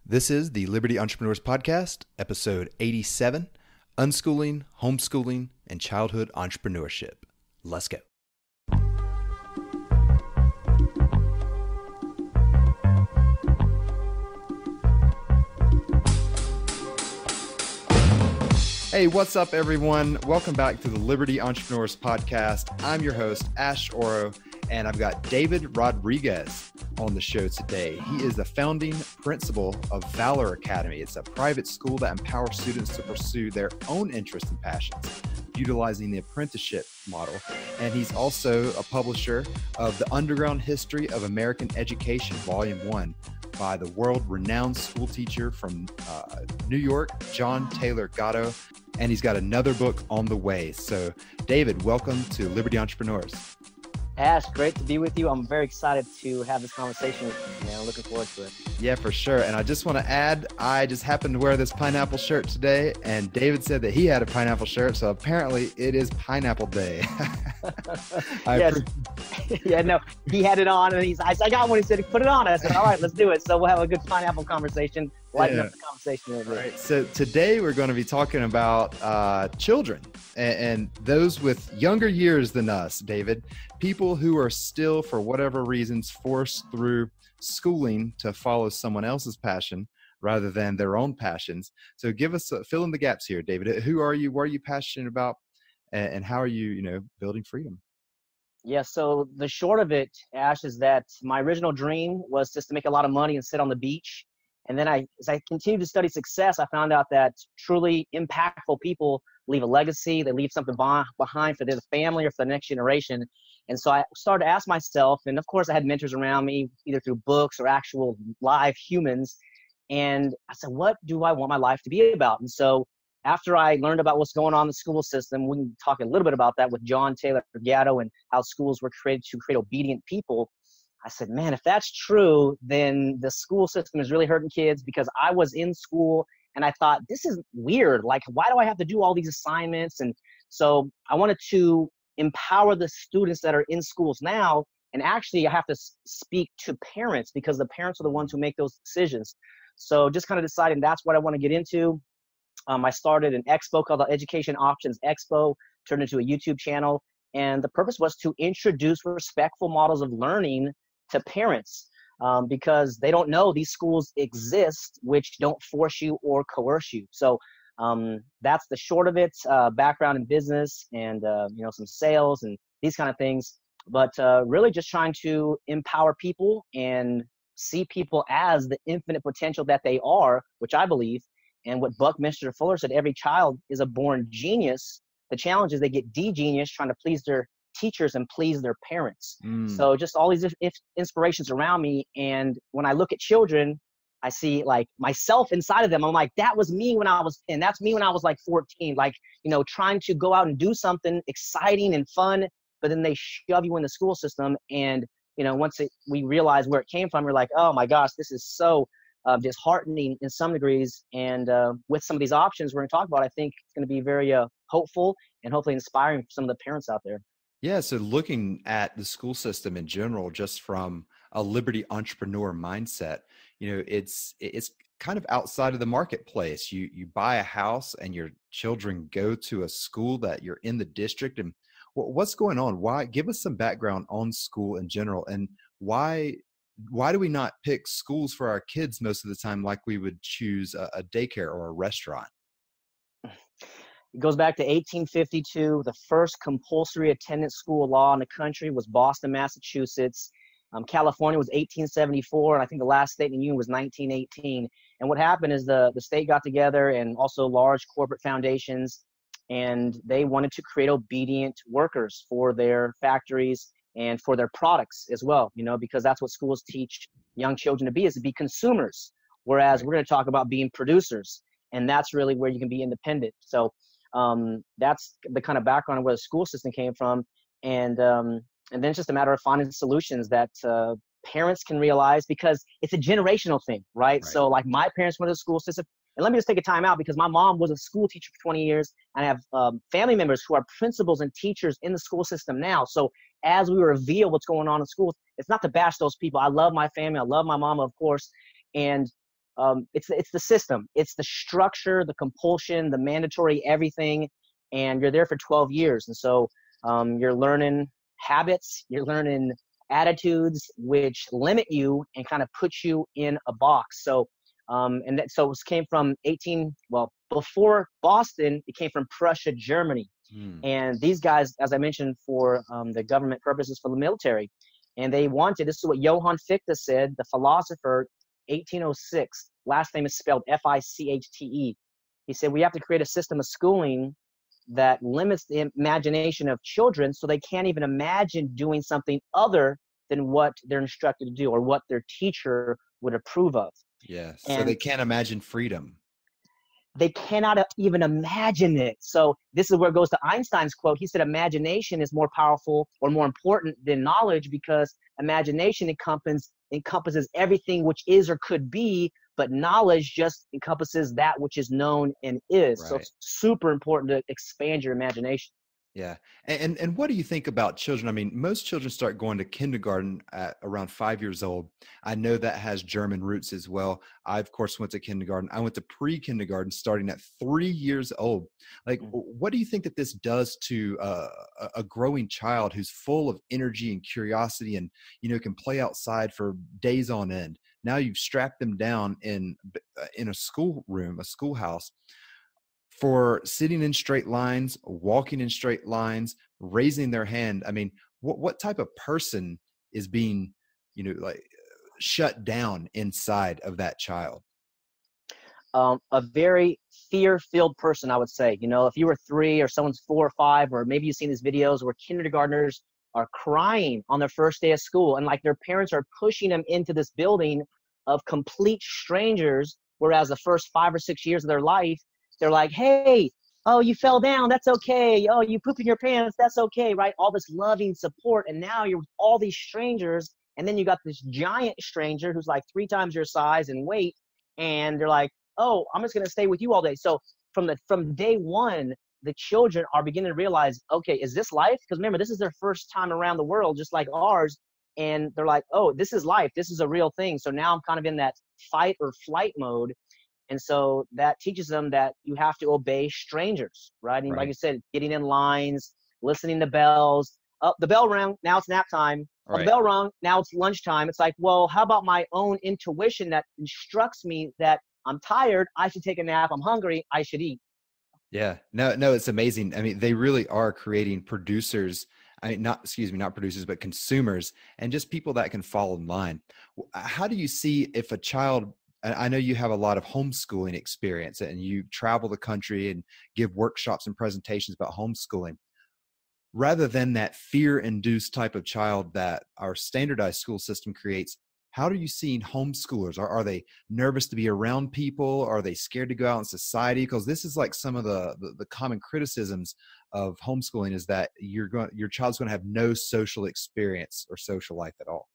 This is the Liberty Entrepreneurs Podcast, episode 87, Unschooling, Homeschooling, and Childhood Entrepreneurship. Let's go. Hey, what's up, everyone? Welcome back to the Liberty Entrepreneurs Podcast. I'm your host, Ashe, and I've got David Rodriguez on the show today. He is the founding principal of Valor Academy. It's a private school that empowers students to pursue their own interests and passions, utilizing the apprenticeship model. And he's also a publisher of The Underground History of American Education, Volume 1, by the world-renowned school teacher from New York, John Taylor Gatto. And he's got another book on the way. So, David, welcome to Liberty Entrepreneurs. Ash, great to be with you. I'm very excited to have this conversation with you, man. Looking forward to it. Yeah, for sure. And I just want to add, I just happened to wear this pineapple shirt today, and David said that he had a pineapple shirt, so apparently it is Pineapple Day. Yes. Yeah, no, he had it on, and I got one. He said, put it on. I said, all right, let's do it. So we'll have a good pineapple conversation, lighten up the conversation a little bit. Right. So today we're going to be talking about children and those with younger years than us, David, people who are still, for whatever reasons, forced through schooling to follow someone else's passion rather than their own passions. So give us, fill in the gaps here, David. Who are you? What are you passionate about? And how are you, building freedom? Yeah, so the short of it, Ash, is that my original dream was just to make a lot of money and sit on the beach. And then as I continued to study success, I found out that truly impactful people leave a legacy. They leave something behind for their family or for the next generation. And so I started to ask myself, and of course I had mentors around me, either through books or actual live humans. And I said, what do I want my life to be about? And so after I learned about what's going on in the school system, we can talk a little bit about that with John Taylor Gatto and how schools were created to create obedient people. I said, man, if that's true, then the school system is really hurting kids, because I was in school and I thought, this is weird. Like, why do I have to do all these assignments? And so I wanted to empower the students that are in schools now. And actually, I have to speak to parents, because the parents are the ones who make those decisions. So just kind of deciding that's what I want to get into. I started an expo called the Education Options Expo, turned into a YouTube channel. And the purpose was to introduce respectful models of learning to parents, because they don't know these schools exist, which don't force you or coerce you. So that's the short of it. Background in business and some sales and these kind of things. But really just trying to empower people and see people as the infinite potential that they are, which I believe. And what Buckminster Fuller said, every child is a born genius. The challenge is they get de-genius trying to please their teachers and please their parents. So just all these inspirations around me. And when I look at children, I see like myself inside of them. I'm like, that was me when I was 10. That's me when I was like 14, like, trying to go out and do something exciting and fun, but then they shove you in the school system. And, once we realize where it came from, we're like, oh my gosh, this is so disheartening in some degrees. And with some of these options we're going to talk about, I think it's going to be very hopeful and hopefully inspiring for some of the parents out there. Yeah, so looking at the school system in general, just from a liberty entrepreneur mindset, it's kind of outside of the marketplace. You buy a house and your children go to a school that you're in the district. And what's going on? Why? Give us some background on school in general, and why do we not pick schools for our kids most of the time like we would choose a daycare or a restaurant? It goes back to 1852. The first compulsory attendance school law in the country was Boston, Massachusetts. California was 1874, and I think the last state in the union was 1918. And what happened is the state got together, and also large corporate foundations, and they wanted to create obedient workers for their factories and for their products as well, because that's what schools teach young children to be, is to be consumers. Whereas we're going to talk about being producers, and that's really where you can be independent. So that's the kind of background of where the school system came from. And then it's just a matter of finding solutions that parents can realize, because it's a generational thing, right? So like my parents went to the school system, and let me just take a time out, because my mom was a school teacher for 20 years, and I have family members who are principals and teachers in the school system now. So as we reveal what's going on in schools, it's not to bash those people. I love my family. I love my mama, of course. And it's the system, it's the structure, the compulsion, the mandatory everything, and you're there for 12 years. And so you're learning habits, you're learning attitudes which limit you and kind of put you in a box. So so it came from before Boston, it came from Prussia, Germany. And these guys, as I mentioned, for the government purposes, for the military, and they wanted, this is what Johann Fichte said, the philosopher, 1806, last name is spelled Fichte. He said, we have to create a system of schooling that limits the imagination of children so they can't even imagine doing something other than what they're instructed to do or what their teacher would approve of. Yeah, so they can't imagine freedom. They cannot even imagine it. So this is where it goes to Einstein's quote. He said, imagination is more powerful or more important than knowledge, because imagination encompasses everything which is or could be, but knowledge just encompasses that which is known and is. Right. So it's super important to expand your imagination. Yeah. And what do you think about children? I mean, most children start going to kindergarten at around 5 years old. I know that has German roots as well. I, of course, went to kindergarten. I went to pre-kindergarten starting at 3 years old. Like, what do you think that this does to a growing child who's full of energy and curiosity and, can play outside for days on end? Now you've strapped them down in a schoolroom, a schoolhouse, for sitting in straight lines, walking in straight lines, raising their hand. I mean, what type of person is being, shut down inside of that child? A very fear-filled person, I would say. If you were 3 or someone's 4 or 5, or maybe you've seen these videos where kindergartners are crying on their first day of school, and like their parents are pushing them into this building of complete strangers, whereas the first 5 or 6 years of their life, they're like, hey, oh, you fell down, that's okay. Oh, you pooped in your pants, that's okay, right? All this loving support. And now you're with all these strangers, and then you got this giant stranger who's like 3 times your size and weight, and they're like, oh, I'm just going to stay with you all day. So from day one, the children are beginning to realize, okay, is this life? Because remember, this is their first time around the world, just like ours. And they're like, oh, this is life. This is a real thing. So now I'm kind of in that fight or flight mode. And so that teaches them that you have to obey strangers, right? And like you said, getting in lines, listening to bells. Oh, the bell rang, now it's nap time. Oh, the bell rung, now it's lunchtime. It's like, well, how about my own intuition that instructs me that I'm tired, I should take a nap, I'm hungry, I should eat. Yeah, no, it's amazing. I mean, they really are creating producers. I mean, not producers, but consumers, and just people that can fall in line. How do you see if a child, I know you have a lot of homeschooling experience and you travel the country and give workshops and presentations about homeschooling, rather than that fear-induced type of child that our standardized school system creates. How are you seeing homeschoolers? Are they nervous to be around people? Are they scared to go out in society? Because this is like some of the common criticisms of homeschooling, is that your child's going to have no social experience or social life at all.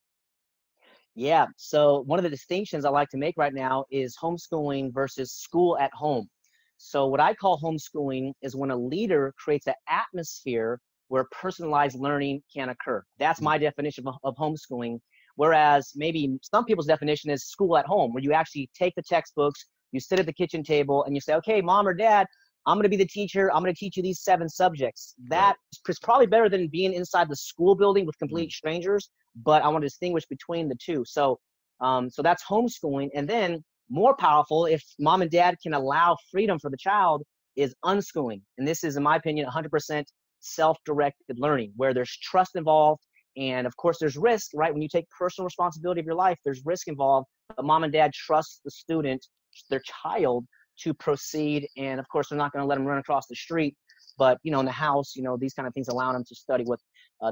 Yeah. So one of the distinctions I like to make right now is homeschooling versus school at home. So what I call homeschooling is when a leader creates an atmosphere where personalized learning can occur. That's my definition of homeschooling. Whereas maybe some people's definition is school at home, where you actually take the textbooks, you sit at the kitchen table, and you say, okay, mom or dad, I'm going to be the teacher. I'm going to teach you these 7 subjects. That is probably better than being inside the school building with complete strangers, but I want to distinguish between the two. So that's homeschooling. And then more powerful, if mom and dad can allow freedom for the child, is unschooling. And this is, in my opinion, 100% self-directed learning, where there's trust involved. And of course, there's risk, right? When you take personal responsibility of your life, there's risk involved. But mom and dad trust the student, their child, to proceed. And of course, they're not going to let them run across the street. But, in the house, these kind of things allow them to study what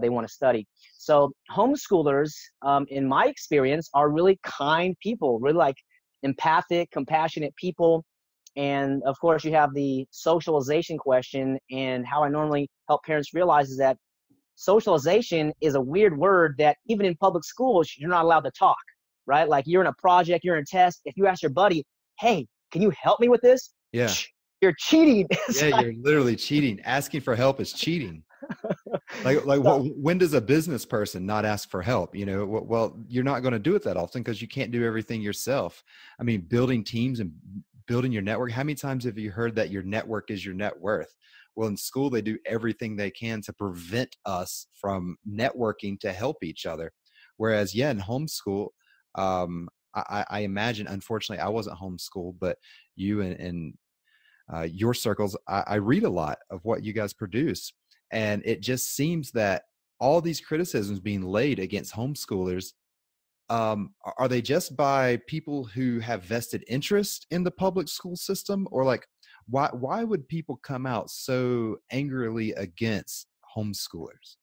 they want to study. So homeschoolers, in my experience, are really kind people, really like empathic, compassionate people. And of course, you have the socialization question. And how I normally help parents realize is that socialization is a weird word that even in public schools, you're not allowed to talk, right? Like you're in a project, you're in a test. If you ask your buddy, hey, can you help me with this? Yeah. You're cheating. Yeah, you're literally cheating. Asking for help is cheating. Like when does a business person not ask for help? You know, well, you're not going to do it that often because you can't do everything yourself. I mean, building teams and building your network. How many times have you heard that your network is your net worth? Well, in school, they do everything they can to prevent us from networking to help each other. Whereas, yeah, in homeschool, I imagine, unfortunately, I wasn't homeschooled, but you and your circles, I read a lot of what you guys produce. And it just seems that all these criticisms being laid against homeschoolers, are they just by people who have vested interest in the public school system? Or like, why would people come out so angrily against homeschoolers?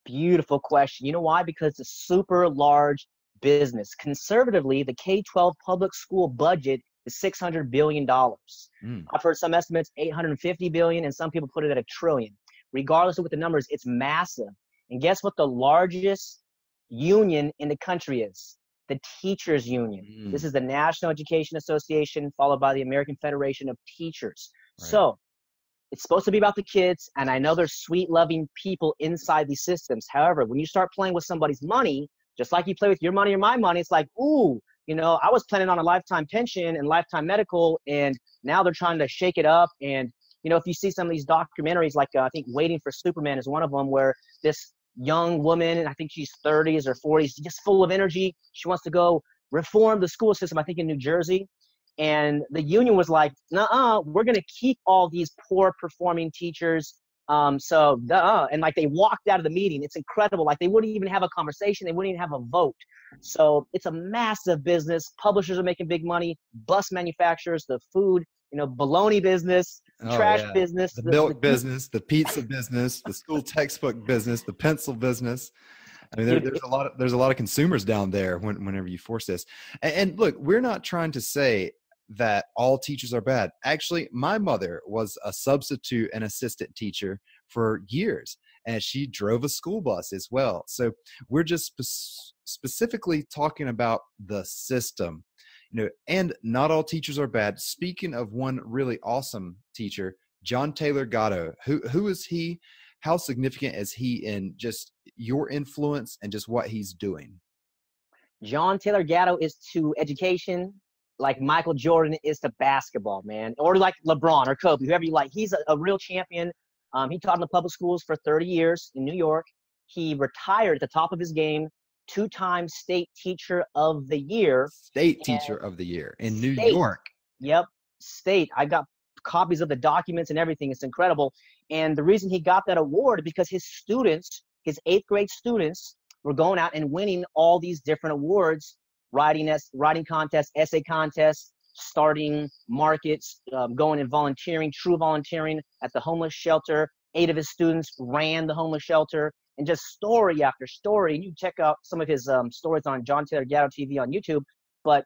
Beautiful question. You know why? Because it's a super large business. Conservatively, the K-12 public school budget is $600 billion. Mm, I've heard some estimates 850 billion, and some people put it at 1 trillion. Regardless of what the number is, it's massive. And guess what the largest union in the country is? The teachers union. This mm, is the National Education Association, followed by the American Federation of Teachers. right. So it's supposed to be about the kids, and I know there's sweet, loving people inside these systems. However, when you start playing with somebody's money, just like you play with your money or my money, it's like, ooh, you know, I was planning on a lifetime pension and lifetime medical, and now they're trying to shake it up. And, you know, if you see some of these documentaries, like I think Waiting for Superman is one of them, where this young woman, and I think she's 30s or 40s, just full of energy. She wants to go reform the school system, I think in New Jersey. And the union was like, "Nuh-uh, we're going to keep all these poor performing teachers. And like they walked out of the meeting. It's incredible. Like they wouldn't even have a conversation. They wouldn't even have a vote. So it's a massive business. Publishers are making big money. Bus manufacturers, the food, you know, baloney business, Oh trash yeah. business, The milk business, the pizza business, the school textbook business, the pencil business. I mean, dude, there's a lot of consumers down there whenever you force this. And look, we're not trying to say that all teachers are bad. Actually, my mother was a substitute and assistant teacher for years, and she drove a school bus as well. So we're just specifically talking about the system, you know, and not all teachers are bad. Speaking of one really awesome teacher, John Taylor Gatto, who is he? How significant is he in just your influence and just what he's doing? John Taylor Gatto is to education like Michael Jordan is to basketball, man, or like LeBron or Kobe, whoever you like. He's a real champion. He taught in the public schools for 30 years in New York. He retired at the top of his game, two-time state teacher of the year. State And teacher of the year in New state, York. yep, state. I got copies of the documents and everything. It's incredible. And the reason he got that award is because his students, his 8th grade students, were going out and winning all these different awards, writing contests, essay contests, starting markets, going and volunteering, true volunteering at the homeless shelter. 8 of his students ran the homeless shelter, and just story after story. And you check out some of his stories on John Taylor Gatto TV on YouTube. But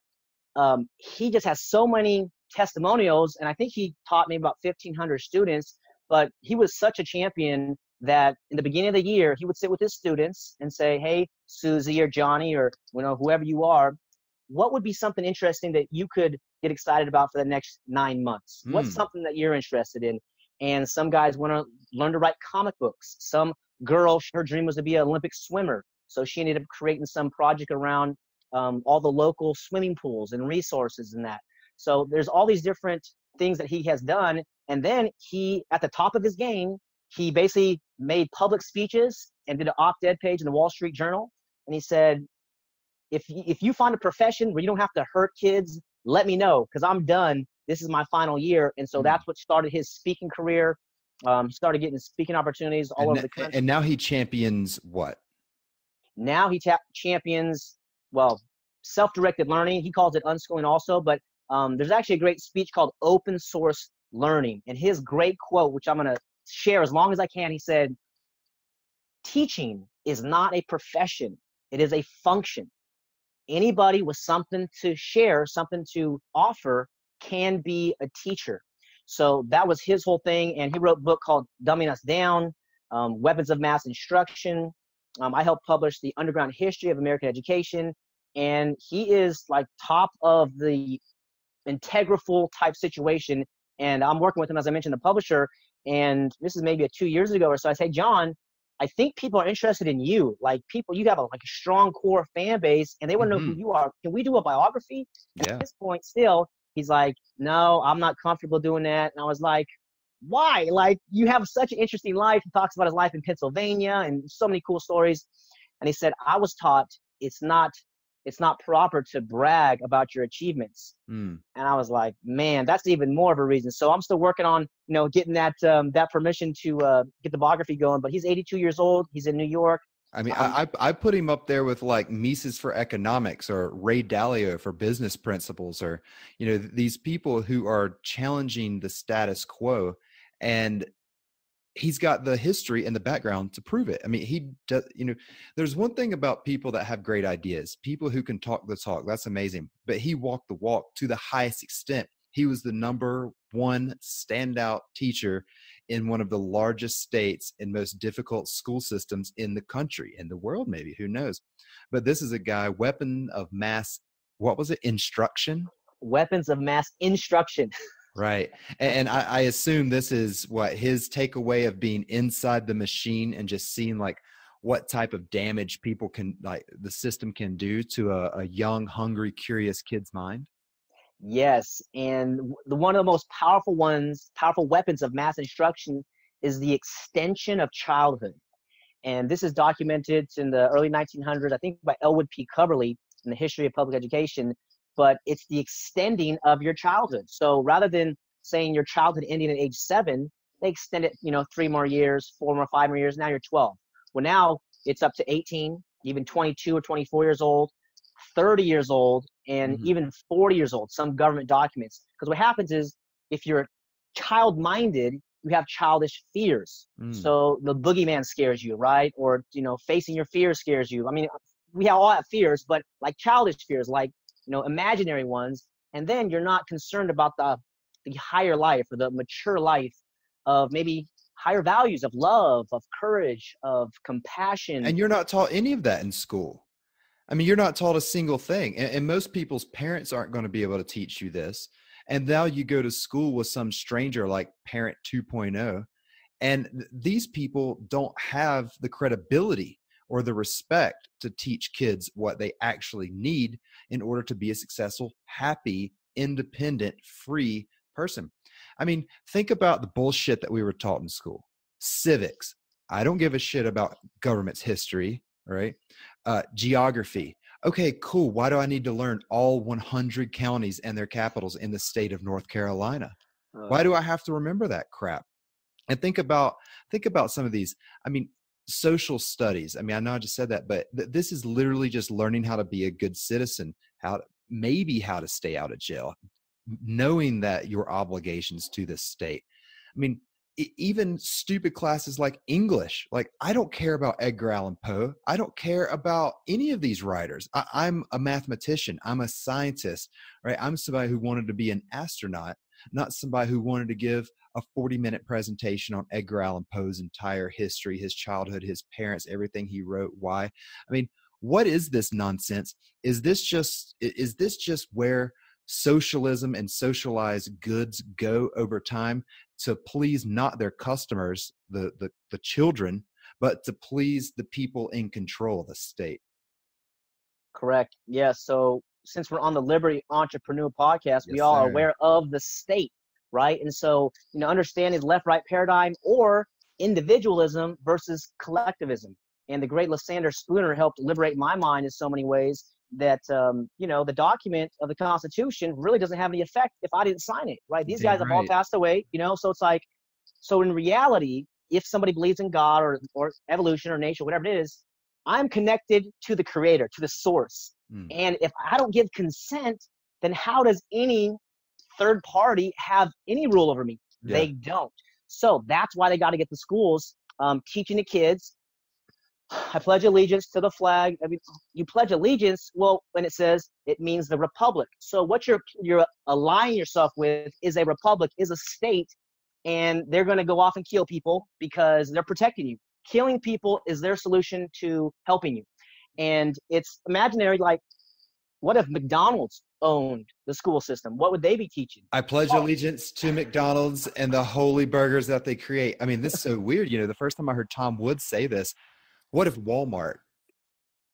he just has so many testimonials, and I think he taught maybe about 1,500 students. But he was such a champion that in the beginning of the year, he would sit with his students and say, "Hey, Susie or Johnny or you know whoever you are, what would be something interesting that you could get excited about for the next 9 months? What's Mm. something that you're interested in?" And some guys want to learn to write comic books. Some girl, her dream was to be an Olympic swimmer, so she ended up creating some project around all the local swimming pools and resources and that. So there's all these different things that he has done. And then he, at the top of his game, he basically made public speeches and did an op-ed page in the Wall Street Journal. And he said, if you find a profession where you don't have to hurt kids, let me know, because I'm done. This is my final year. And so Mm. that's what started his speaking career. He started getting speaking opportunities all over the country. And now he champions what? Now he champions, well, self-directed learning. He calls it unschooling also, but there's actually a great speech called Open Source Learning. And his great quote, which I'm going to share as long as I can, he said, "Teaching is not a profession. It is a function. Anybody with something to share, something to offer, can be a teacher." So that was his whole thing. And he wrote a book called Dumbing Us Down, Weapons of Mass Instruction. I helped publish The Underground History of American Education. And he is like top of the integral type situation. And I'm working with him, as I mentioned, the publisher. And this is maybe 2 years ago or so. I say, John, I think people are interested in you. Like people, you have a strong core fan base, and they want to know who you are. Can we do a biography? And at Yeah. this point, still, he's like, no, I'm not comfortable doing that. And I was like, why? Like, you have such an interesting life. He talks about his life in Pennsylvania and so many cool stories. And he said, I was taught it's not proper to brag about your achievements. Mm. And I was like, man, that's even more of a reason. So I'm still working on, getting that permission to get the biography going. But he's 82 years old. He's in New York. I mean, I put him up there with like Mises for economics or Ray Dalio for business principles, or, these people who are challenging the status quo. And he's got the history and the background to prove it. I mean, he does, there's one thing about people that have great ideas, people who can talk the talk. That's amazing. But he walked the walk to the highest extent. He was the number one standout teacher in one of the largest states and most difficult school systems in the country, in the world, maybe, who knows? But this is a guy, weapon of mass, what was it? Instruction? Weapons of mass instruction. Right. And I assume this is what his takeaway of being inside the machine and just seeing like what type of damage people can, like the system can do to a young, hungry, curious kid's mind. Yes. And one of the most powerful weapons of mass instruction is the extension of childhood. And this is documented in the early 1900s, I think by Elwood P. Coverley in the History of Public Education. But it's the extending of your childhood. So rather than saying your childhood ending at age 7, they extend it, 3 more years, 4 more, 5 more years. Now you're 12. Well, now it's up to 18, even 22 or 24 years old, 30 years old, and even 40 years old, some government documents. Because what happens is if you're child-minded, you have childish fears. So the boogeyman scares you, right? Or, facing your fears scares you. I mean, we all have fears, but like childish fears, like, imaginary ones. And then you're not concerned about the higher life or the mature life of maybe higher values of love, of courage, of compassion. And you're not taught any of that in school. I mean, you're not taught a single thing. And most people's parents aren't going to be able to teach you this. And now you go to school with some stranger like Parent 2.0, and these people don't have the credibility or the respect to teach kids what they actually need in order to be a successful, happy, independent, free person. I mean, think about the bullshit that we were taught in school. Civics. I don't give a shit about government's history, right? Geography. Okay, cool. Why do I need to learn all 100 counties and their capitals in the state of North Carolina? Why do I have to remember that crap? And think about some of these. I mean, social studies. I mean, I know I just said that, but this is literally just learning how to be a good citizen, how to stay out of jail, knowing that your obligations to the state. I mean, even stupid classes like English. Like, I don't care about Edgar Allan Poe. I don't care about any of these writers. I'm a mathematician. I'm a scientist, right? I'm somebody who wanted to be an astronaut, not somebody who wanted to give a 40-minute presentation on Edgar Allan Poe's entire history, his childhood, his parents, everything he wrote, why. I mean, what is this nonsense? Is this just where socialism and socialized goods go over time to please not their customers, the children, but to please the people in control of the state? Correct. Yeah. So since we're on the Liberty Entrepreneur podcast, we all are aware of the state, right? And so, understanding the left-right paradigm or individualism versus collectivism. And the great Lysander Spooner helped liberate my mind in so many ways that, the document of the Constitution really doesn't have any effect if I didn't sign it, right? These guys have all passed away, so it's like, so in reality, if somebody believes in God or evolution or nature, whatever it is, I'm connected to the creator, to the source. And if I don't give consent, then how does any third party have any rule over me? Yeah. They don't. So that's why they got to get the schools teaching the kids. I pledge allegiance to the flag. I mean, you pledge allegiance. Well, when it says it means the republic. So what you're aligning yourself with is a republic, is a state, and they're going to go off and kill people because they're protecting you. Killing people is their solution to helping you. And it's imaginary, like, what if McDonald's owned the school system, what would they be teaching? I pledge allegiance to McDonald's and the holy burgers that they create. I mean, this is so weird. The first time I heard Tom Woods say this, what if Walmart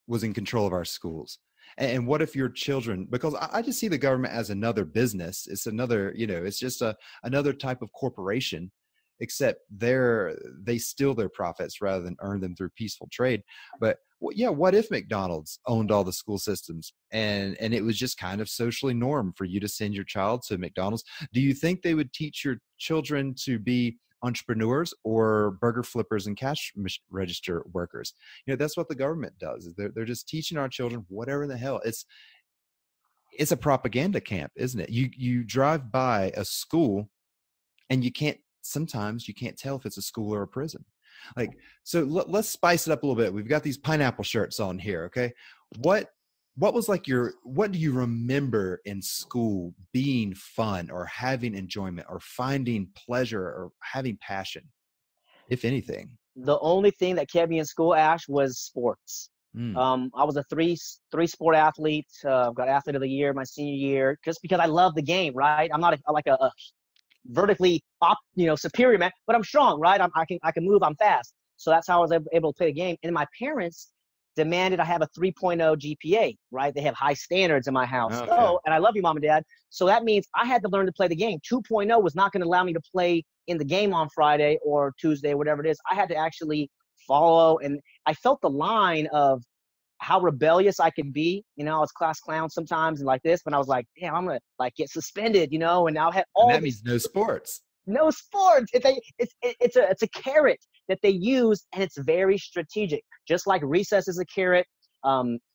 was in control of our schools? And what if your children, because I just see the government as another business. It's another, it's just another type of corporation, except they steal their profits rather than earn them through peaceful trade. But yeah, what if McDonald's owned all the school systems and it was just kind of socially norm for you to send your child to McDonald's? Do you think they would teach your children to be entrepreneurs or burger flippers and cash register workers? That's what the government does. They're just teaching our children whatever the hell. It's a propaganda camp, isn't it? You drive by a school and sometimes you can't tell if it's a school or a prison. So let's spice it up a little bit. We've got these pineapple shirts on here. Okay. What was what do you remember in school being fun or having enjoyment or finding pleasure or having passion, if anything? The only thing that kept me in school, Ash, was sports. I was a three sport athlete. Got athlete of the year my senior year, just because I love the game, right? I'm not a vertically superior man, but I'm strong, right? I can move, I'm fast. So that's how I was able to play the game. And my parents demanded I have a 3.0 GPA, right? They have high standards in my house. Okay. So, and I love you, Mom and Dad. So that means I had to learn to play the game. 2.0 was not going to allow me to play in the game on Friday or Tuesday, whatever it is. I had to actually follow, and I felt the line of how rebellious I could be. I was class clown sometimes and like this, but I was like, damn, I'm going to get suspended, and now I had all and that means no sports. No sports. It's a carrot that they use, and it's very strategic. Just like recess is a carrot,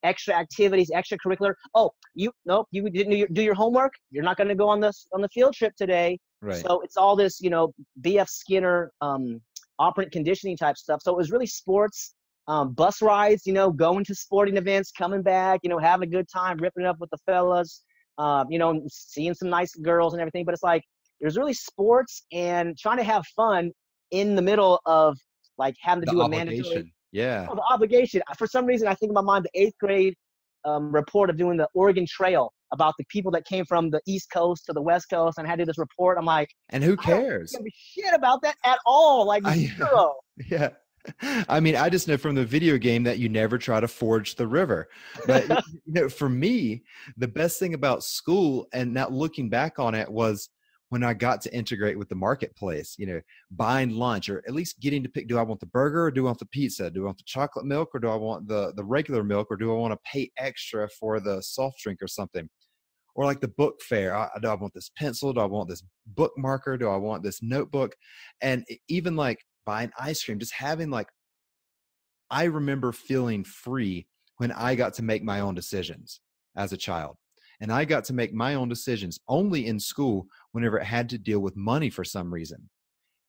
extra activities, extracurricular. Oh, you didn't do your homework. You're not going to go on the field trip today. Right. So it's all this, B.F. Skinner, operant conditioning type stuff. So it was really sports, bus rides, going to sporting events, coming back, having a good time, ripping it up with the fellas, seeing some nice girls and everything. But it's like, there's really sports and trying to have fun in the middle of having to do a mandatory. Yeah. The obligation. For some reason, I think in my mind, the 8th grade report of doing the Oregon Trail about the people that came from the East Coast to the West Coast, and I had to do this report. I'm like, and who cares? I don't give a shit about that at all. Zero. Yeah. I mean, I just know from the video game that you never try to forge the river. But for me, the best thing about school, and now looking back on it, was when I got to integrate with the marketplace, buying lunch, or at least getting to pick, do I want the burger or do I want the pizza? Do I want the chocolate milk or do I want the regular milk, or do I want to pay extra for the soft drink or something? Or like the book fair, do I want this pencil? Do I want this book marker? Do I want this notebook? And even buying ice cream, just having I remember feeling free when I got to make my own decisions as a child. And I got to make my own decisions only in school whenever it had to deal with money for some reason.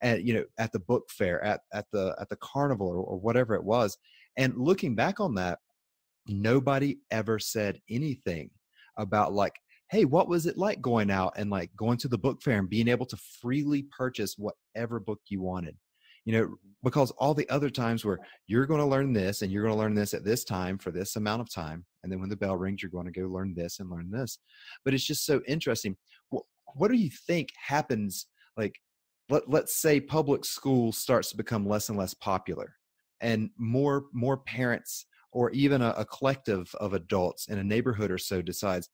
And, at the book fair, at the carnival or whatever it was. And looking back on that, nobody ever said anything about hey, what was it like going out and going to the book fair and being able to freely purchase whatever book you wanted? Because all the other times where you're going to learn this and you're going to learn this at this time for this amount of time. And then when the bell rings, you're going to go learn this and learn this. But it's just so interesting. What do you think happens? Let's say public school starts to become less and less popular, and more parents, or even a collective of adults in a neighborhood or so, decides,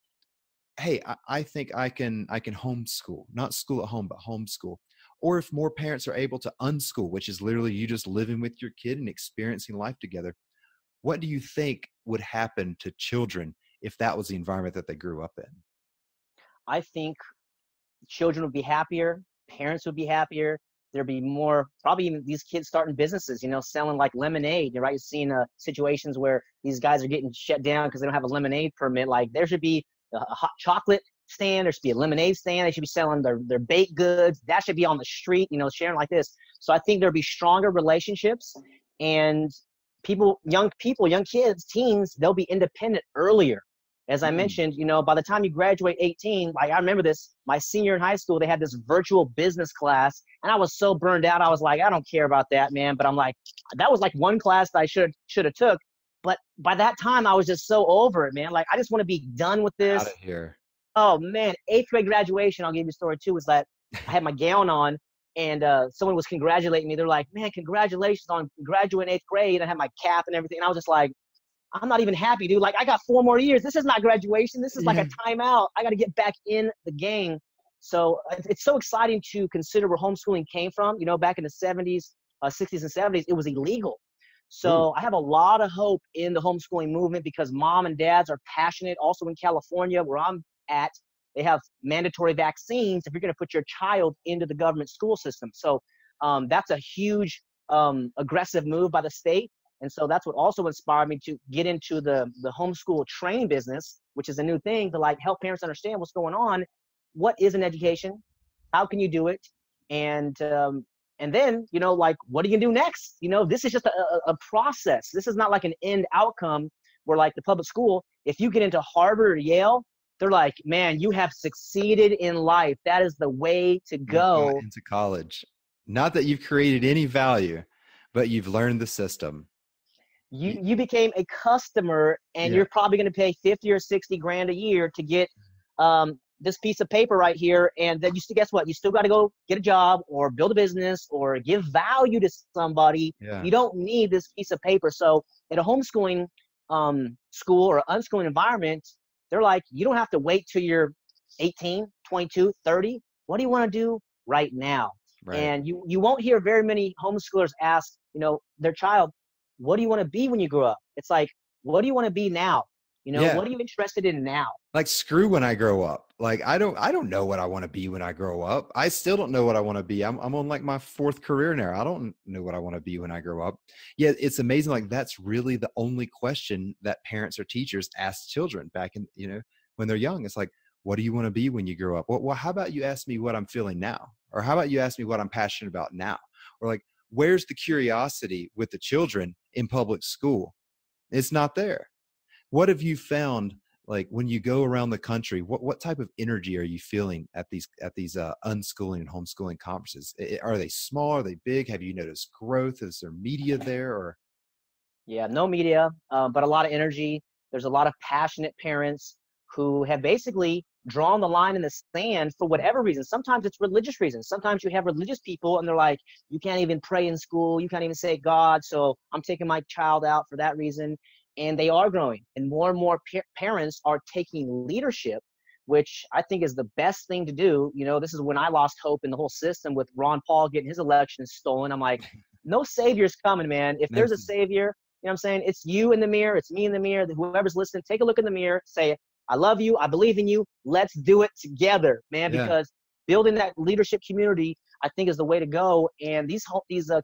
hey, I think I can homeschool, not school at home, but homeschool. Or if more parents are able to unschool, which is literally you just living with your kid and experiencing life together, what do you think would happen to children if that was the environment that they grew up in? I think children would be happier, parents would be happier. There'd be more, probably even these kids starting businesses, selling lemonade, right? You're seeing situations where these guys are getting shut down because they don't have a lemonade permit. There should be a hot chocolate stand, there should be a lemonade stand, they should be selling their baked goods. That should be on the street, sharing like this. So I think there'll be stronger relationships, and young kids, teens, they'll be independent earlier. As I mentioned, by the time you graduate 18, I remember this, my senior in high school, they had this virtual business class, and I was so burned out. I was like, I don't care about that, man. But I'm like, that was one class that I should have took. But by that time, I was just so over it, man. I just want to be done with this. Out of here. Oh man, eighth grade graduation. I'll give you a story too. Was that I had my gown on, and someone was congratulating me. They're like, "Man, congratulations on graduating eighth grade." I had my cap and everything. And I was just like, "I'm not even happy, dude. Like, I got 4 more years. This is not graduation. This is like a Yeah. timeout. I got to get back in the game." So it's so exciting to consider where homeschooling came from. You know, back in the 70s, 60s, and 70s, it was illegal. Ooh. So I have a lot of hope in the homeschooling movement because mom and dads are passionate. Also in California, where I'm at, they have mandatory vaccines if you're going to put your child into the government school system. So that's a huge aggressive move by the state. And so that's what also inspired me to get into the homeschool training business, which is a new thing to like help parents understand what's going on. What is an education? How can you do it? And and then, you know, like, what are you gonna do next? You know, this is just a process. This is not like an end outcome where like the public school, if you get into Harvard or Yale, they're like, man, you have succeeded in life. That is the way to You got go. into college. Not that you've created any value, but you've learned the system. You became a customer, and Yeah. you're probably going to pay 50 or 60 grand a year to get this piece of paper right here. And then you still, guess what? You still got to go get a job or build a business or give value to somebody. Yeah. You don't need this piece of paper. So in a homeschooling school or unschooling environment, they're like, you don't have to wait till you're 18, 22, 30. What do you want to do right now? Right. And you won't hear very many homeschoolers ask, you know, their child, what do you want to be when you grow up? It's like, what do you want to be now? You know, Yeah. what are you interested in now? Like, screw when I grow up. Like, I don't know what I want to be when I grow up. I still don't know what I want to be. I'm on like my fourth career now. I don't know what I want to be when I grow up. Yeah, it's amazing. Like, that's really the only question that parents or teachers ask children back in, when they're young. It's like, what do you want to be when you grow up? Well, how about you ask me what I'm feeling now? Or how about you ask me what I'm passionate about now? Or like, where's the curiosity with the children in public school? It's not there. What have you found, like, when you go around the country? What type of energy are you feeling at these unschooling and homeschooling conferences? Are they small? Are they big? Have you noticed growth? Is there media there? Or Yeah, no media, but a lot of energy. There's a lot of passionate parents who have basically drawn the line in the sand for whatever reason. Sometimes it's religious reasons. Sometimes you have religious people and they're like, you can't even pray in school. You can't even say God. So I'm taking my child out for that reason. And they are growing. And more parents are taking leadership, which I think is the best thing to do. You know, this is when I lost hope in the whole system with Ron Paul getting his election stolen. I'm like, no savior's coming, man. If there's a nothing. savior, you know what I'm saying? It's you in the mirror. It's me in the mirror. Whoever's listening, take a look in the mirror. Say, I love you. I believe in you. Let's do it together, man, Yeah. because building that leadership community, I think, is the way to go. And these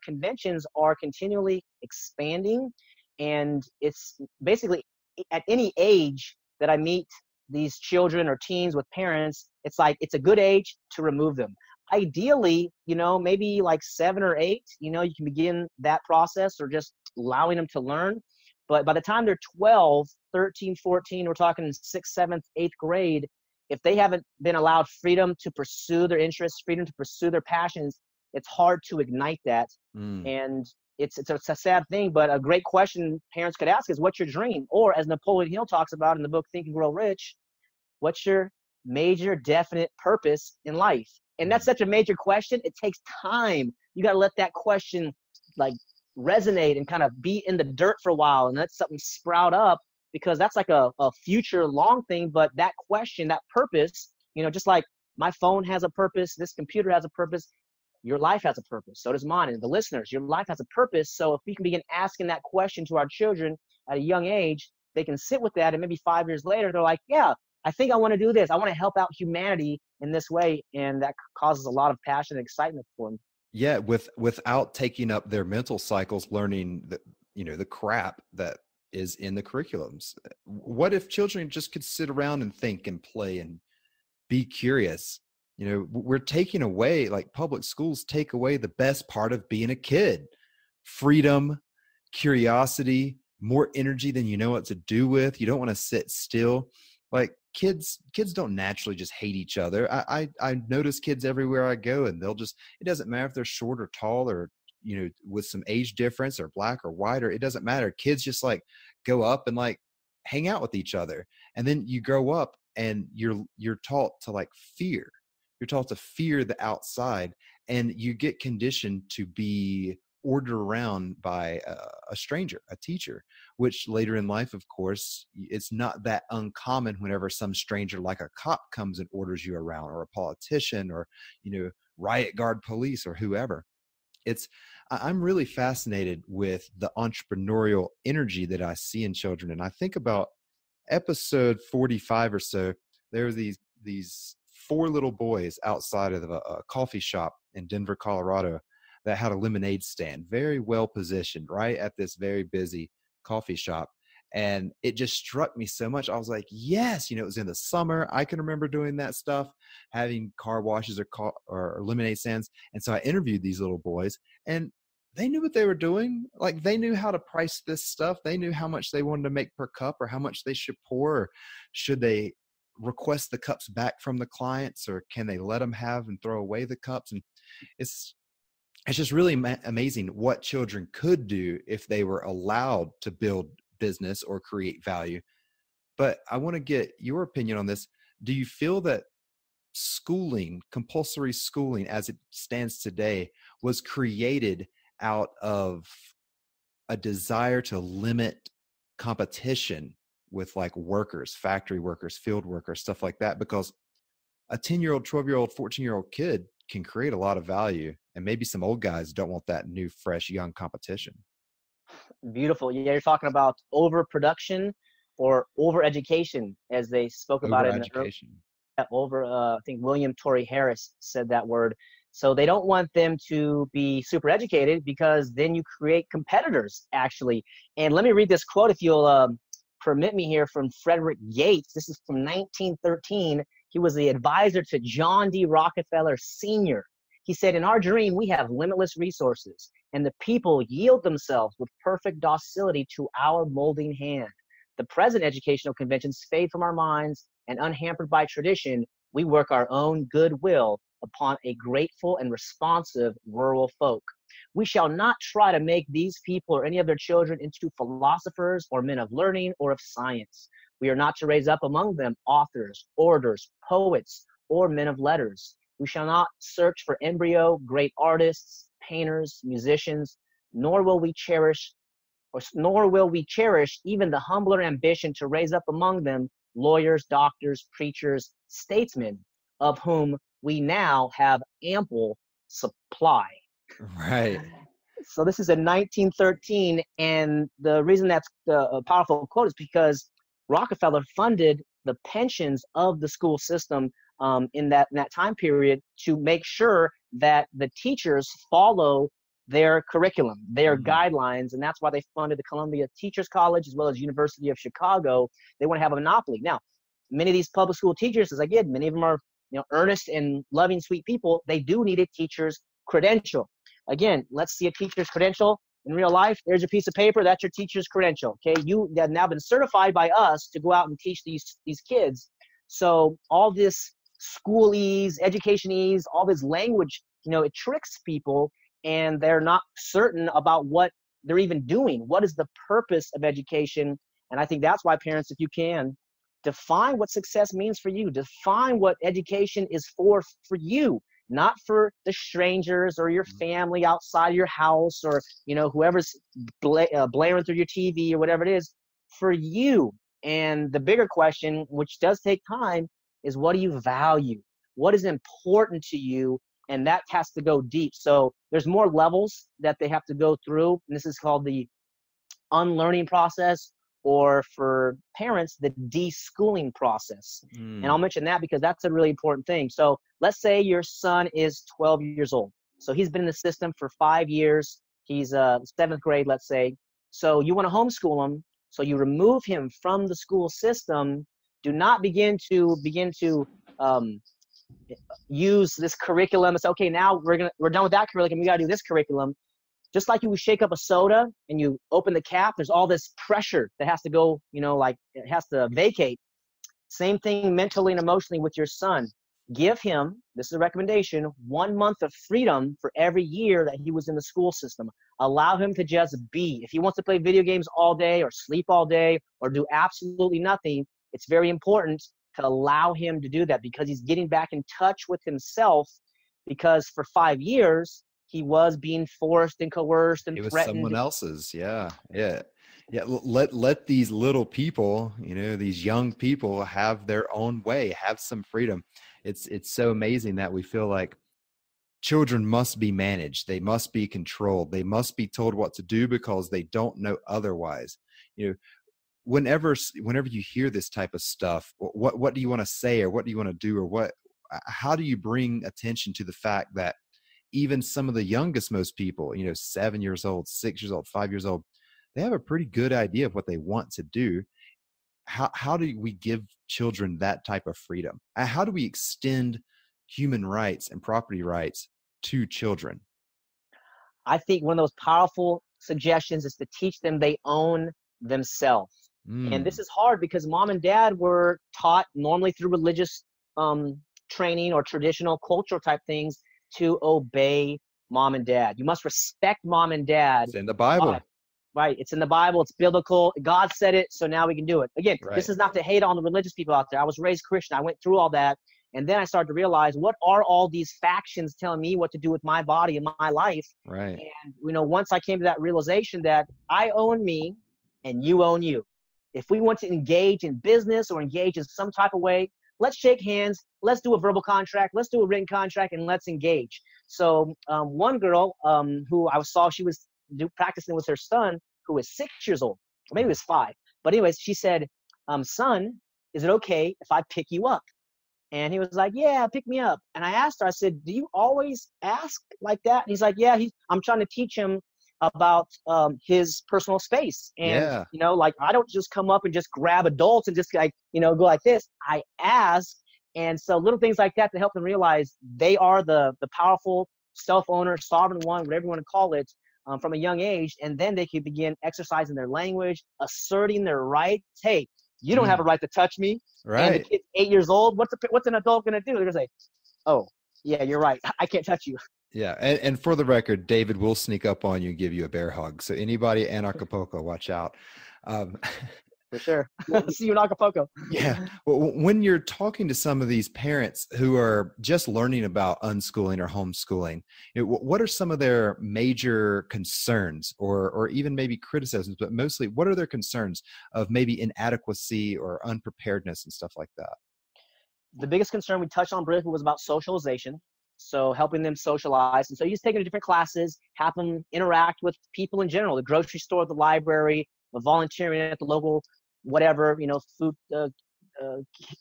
conventions are continually expanding. And it's basically at any age that I meet these children or teens with parents, it's like it's a good age to remove them. Ideally, you know, maybe like 7 or 8, you know, you can begin that process or just allowing them to learn. But by the time they're 12, 13, 14, we're talking 6th, 7th, 8th grade, if they haven't been allowed freedom to pursue their interests, freedom to pursue their passions, it's hard to ignite that. Mm. And it's a sad thing, but a great question parents could ask is, what's your dream? Or as Napoleon Hill talks about in the book Think and Grow Rich, what's your major definite purpose in life? And that's Mm. such a major question. It takes time. You got to let that question like resonate and kind of be in the dirt for a while and let something sprout up, because that's like a future long thing. But that question, that purpose, you know, just like my phone has a purpose, this computer has a purpose, your life has a purpose. So does mine. And the listeners, your life has a purpose. So if we can begin asking that question to our children at a young age, they can sit with that. And maybe 5 years later, they're like, yeah, I think I want to do this. I want to help out humanity in this way. And that causes a lot of passion and excitement for them. Yeah, without taking up their mental cycles, learning the crap that is in the curriculums. What if children just could sit around and think and play and be curious? We're taking away, like, public schools take away the best part of being a kid: freedom, curiosity, more energy than you know what to do with. You don't want to sit still. Like, kids don't naturally just hate each other. I notice kids everywhere I go, and it doesn't matter if they're short or tall, or with some age difference, or black or white, or it doesn't matter. Kids just like go up and like hang out with each other. And then you grow up and you're taught to like fear. You're taught to fear the outside, and you get conditioned to be ordered around by a stranger, a teacher, which later in life, of course, it's not that uncommon whenever some stranger like a cop comes and orders you around, or a politician, or, riot guard police, or whoever. I'm really fascinated with the entrepreneurial energy that I see in children. And I think about episode 45 or so. There were these four little boys outside of a coffee shop in Denver, Colorado, that had a lemonade stand, very well positioned, right at this very busy coffee shop. And it just struck me so much. I was like, yes, it was in the summer. I can remember doing that stuff, having car washes or lemonade stands. And so I interviewed these little boys, and they knew what they were doing. Like, they knew how to price this stuff. They knew how much they wanted to make per cup, or how much they should pour, or should they request the cups back from the clients, or can they let them have and throw away the cups. And it's just really amazing what children could do if they were allowed to build business or create value. But I want to get your opinion on this. Do you feel that schooling, compulsory schooling as it stands today, was created out of a desire to limit competition with like workers, factory workers, field workers, stuff like that? Because a 10-year-old, 12-year-old, 14-year-old kid can create a lot of value, and maybe some old guys don't want that new, fresh, young competition. Beautiful. Yeah, you're talking about overproduction or over-education, as they spoke about it in I think William Torrey Harris said that word. So they don't want them to be super educated, because then you create competitors, actually. And let me read this quote, if you'll permit me here, from Frederick Yates. This is from 1913. He was the advisor to John D. Rockefeller Sr. He said, "In our dream, we have limitless resources, and the people yield themselves with perfect docility to our molding hand. The present educational conventions fade from our minds, and unhampered by tradition, we work our own goodwill upon a grateful and responsive rural folk. We shall not try to make these people or any of their children into philosophers or men of learning or of science. We are not to raise up among them authors, orators, poets, or men of letters. We shall not search for embryo great artists, painters, musicians, nor will we cherish even the humbler ambition to raise up among them lawyers, doctors, preachers, statesmen, of whom we now have ample supply." Right. So this is in 1913, and the reason that's a powerful quote is because Rockefeller funded the pensions of the school system in that time period, to make sure that the teachers follow their curriculum, their guidelines, and that's why they funded the Columbia Teachers College as well as University of Chicago. They want to have a monopoly. Now, many of these public school teachers, as I get, many of them are earnest and loving, sweet people. They do need a teacher's credential. Again, let's see a teacher's credential in real life. There's a piece of paper. That's your teacher's credential. Okay, you have now been certified by us to go out and teach these kids. So all this schoolese, educationese, all this language, it tricks people, and they're not certain about what they're even doing. What is the purpose of education? And I think that's why parents, if you can, define what success means for you. Define what education is for you, not for the strangers or your family outside your house, or whoever's blaring through your TV or whatever it is. For you. And the bigger question, which does take time, is what do you value? What is important to you? And that has to go deep. So there's more levels that they have to go through. And this is called the unlearning process, or for parents, the deschooling process. And I'll mention that because that's a really important thing. So let's say your son is 12 years old. So he's been in the system for 5 years. He's 7th grade, let's say. So you want to homeschool him. So you remove him from the school system. Do not begin to use this curriculum. It's okay, now we're done with that curriculum. We got to do this curriculum. Just like you would shake up a soda and you open the cap, there's all this pressure that has to go, like it has to vacate. Same thing mentally and emotionally with your son. Give him, this is a recommendation, 1 month of freedom for every year that he was in the school system. Allow him to just be. If he wants to play video games all day or sleep all day or do absolutely nothing, it's very important to allow him to do that, because he's getting back in touch with himself, because for 5 years he was being forced and coerced and It was threatened. someone else's. Yeah. Yeah. Yeah. Let these little people, these young people have their own way, have some freedom. It's so amazing that we feel like children must be managed. They must be controlled. They must be told what to do because they don't know otherwise. You know, whenever you hear this type of stuff, what do you want to say, or what do you want to do, or how do you bring attention to the fact that even some of the youngest most people, 7 years old, 6 years old, 5 years old, they have a pretty good idea of what they want to do. How do we give children that type of freedom? How do we extend human rights and property rights to children? I think one of those powerful suggestions is to teach them they own themselves. And this is hard because mom and dad were taught normally through religious training or traditional cultural type things to obey mom and dad. You must respect mom and dad. It's in the Bible. Right. It's in the Bible. It's biblical. God said it, so now we can do it. Again, This is not to hate on the religious people out there. I was raised Christian. I went through all that. And then I started to realize, what are all these factions telling me what to do with my body and my life? Right. And, once I came to that realization that I own me and you own you. If we want to engage in business or engage in some type of way, let's shake hands. Let's do a verbal contract. Let's do a written contract, and let's engage. So one girl who I saw, she was practicing with her son, who was 6 years old, or maybe it was 5. But anyways, she said, son, is it okay if I pick you up? And he was like, yeah, pick me up. And I asked her, I said, do you always ask like that? And he's like, yeah, I'm trying to teach him about his personal space. And, I don't just come up and just grab adults and just go like this. I ask. And so little things like that to help them realize they are the powerful self-owner, sovereign one, whatever you want to call it, from a young age. And then they can begin exercising their language, asserting their rights. Hey, you don't have a right to touch me. Right. And the kid's 8 years old. What's an adult going to do? They're going to say, oh, yeah, you're right. I can't touch you. Yeah. And for the record, David will sneak up on you and give you a bear hug. So anybody at Anarchapulco, watch out. For sure. See you in Acapulco. Yeah. Well, when you're talking to some of these parents who are just learning about unschooling or homeschooling, what are some of their major concerns, or even maybe criticisms, but mostly what are their concerns of maybe inadequacy or unpreparedness and stuff like that? The biggest concern we touched on briefly was about socialization. So helping them socialize. And so you just take them to different classes, have them interact with people in general, the grocery store, the library, volunteering at the local, whatever, food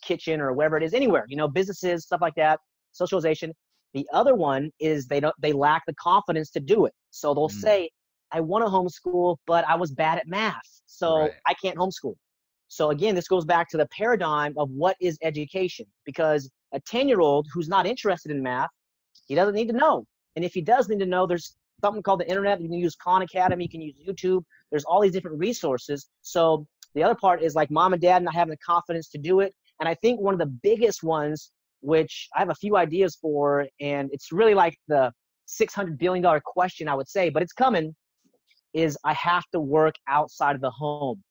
kitchen or wherever it is, anywhere, businesses, stuff like that, socialization. The other one is they lack the confidence to do it. So they'll say, I want to homeschool, but I was bad at math, so I can't homeschool. So again, this goes back to the paradigm of what is education, because a 10-year-old who's not interested in math, he doesn't need to know. And if he does need to know, there's something called the internet. You can use Khan Academy, you can use YouTube. There's all these different resources. So the other part is like mom and dad not having the confidence to do it. And I think one of the biggest ones, which I have a few ideas for, and it's really like the $600 billion question, I would say, but it's coming, is I have to work outside of the home.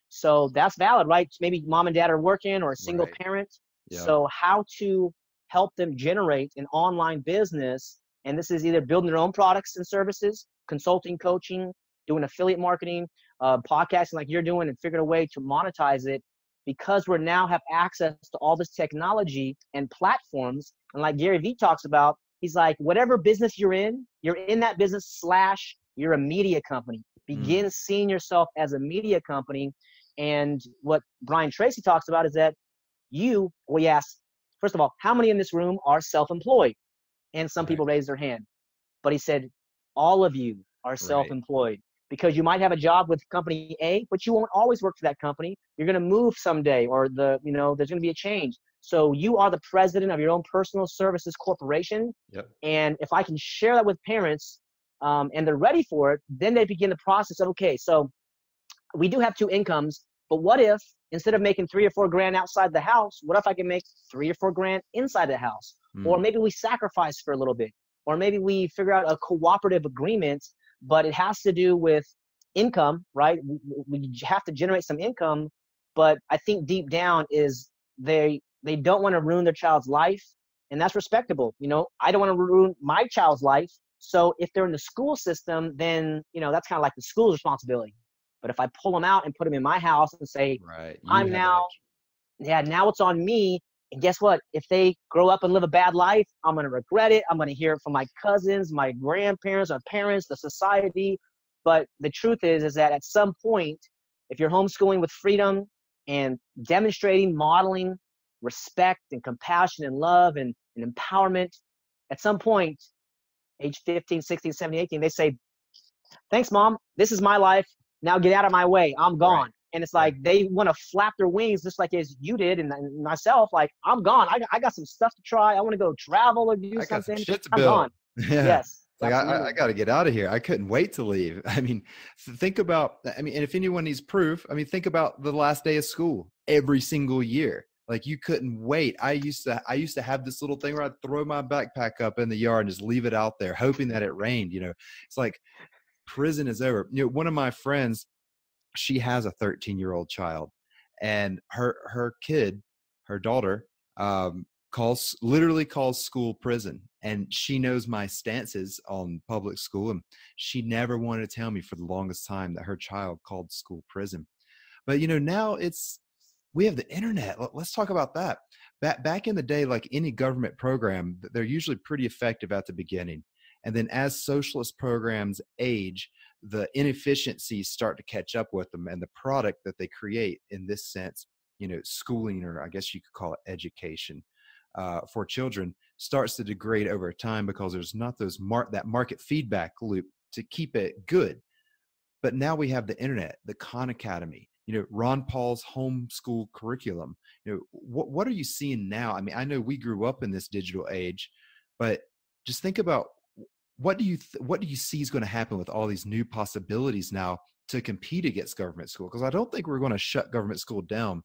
So that's valid, right? Maybe mom and dad are working or a single parent. Yeah. So how to help them generate an online business. And this is either building their own products and services, consulting, coaching, doing affiliate marketing, podcasting like you're doing, and figuring a way to monetize it, because we now have access to all this technology and platforms. And like Gary Vee talks about, he's like, whatever business you're in that business / you're a media company. Begin seeing yourself as a media company. And what Brian Tracy talks about is that we ask, first of all, how many in this room are self-employed? And some people raise their hand. But he said, all of you are self-employed, because you might have a job with company A, but you won't always work for that company. You're going to move someday, or there's going to be a change. So you are the president of your own personal services corporation. Yep. And if I can share that with parents, and they're ready for it, then they begin the process of, okay, so we do have 2 incomes, but what if instead of making $3 or $4 grand outside the house, what if I can make $3 or $4 grand inside the house? Or maybe we sacrifice for a little bit, or maybe we figure out a cooperative agreement, but it has to do with income, right? We have to generate some income, but I think deep down is they don't want to ruin their child's life, and that's respectable. I don't want to ruin my child's life. So if they're in the school system, then that's kind of like the school's responsibility. But if I pull them out and put them in my house and say, Right. You I'm have that now, yeah, now it's on me. And guess what? If they grow up and live a bad life, I'm going to regret it. I'm going to hear it from my cousins, my grandparents, our parents, the society. But the truth is that at some point, if you're homeschooling with freedom and demonstrating, modeling respect and compassion and love and empowerment, at some point, age 15, 16, 17, 18, they say, thanks, Mom. This is my life. Now get out of my way. I'm gone. Right. And it's like they want to flap their wings just like as you did and myself. Like, I'm gone. I got some stuff to try. I want to go travel or do something. Got some shit to I'm build. gone. Yeah. Yes. Like I got to get out of here. I couldn't wait to leave. I mean, think about, and if anyone needs proof, think about the last day of school every single year. Like you couldn't wait. I used to have this little thing where I'd throw my backpack up in the yard and just leave it out there, hoping that it rained. It's like prison is over. One of my friends, she has a 13-year-old child, and her kid, her daughter, literally calls school prison. And she knows my stances on public school, and she never wanted to tell me for the longest time that her child called school prison. But now we have the internet. Let's talk about that. Back in the day, like any government program, they're usually pretty effective at the beginning. And then as socialist programs age, the inefficiencies start to catch up with them, and the product that they create, in this sense, schooling, or I guess you could call it education, for children, starts to degrade over time because there's not that market feedback loop to keep it good. But now we have the internet, the Khan Academy, Ron Paul's homeschool curriculum. What are you seeing now? I know we grew up in this digital age, but just think about what do you see is going to happen with all these new possibilities now to compete against government school? Because I don't think we're going to shut government school down,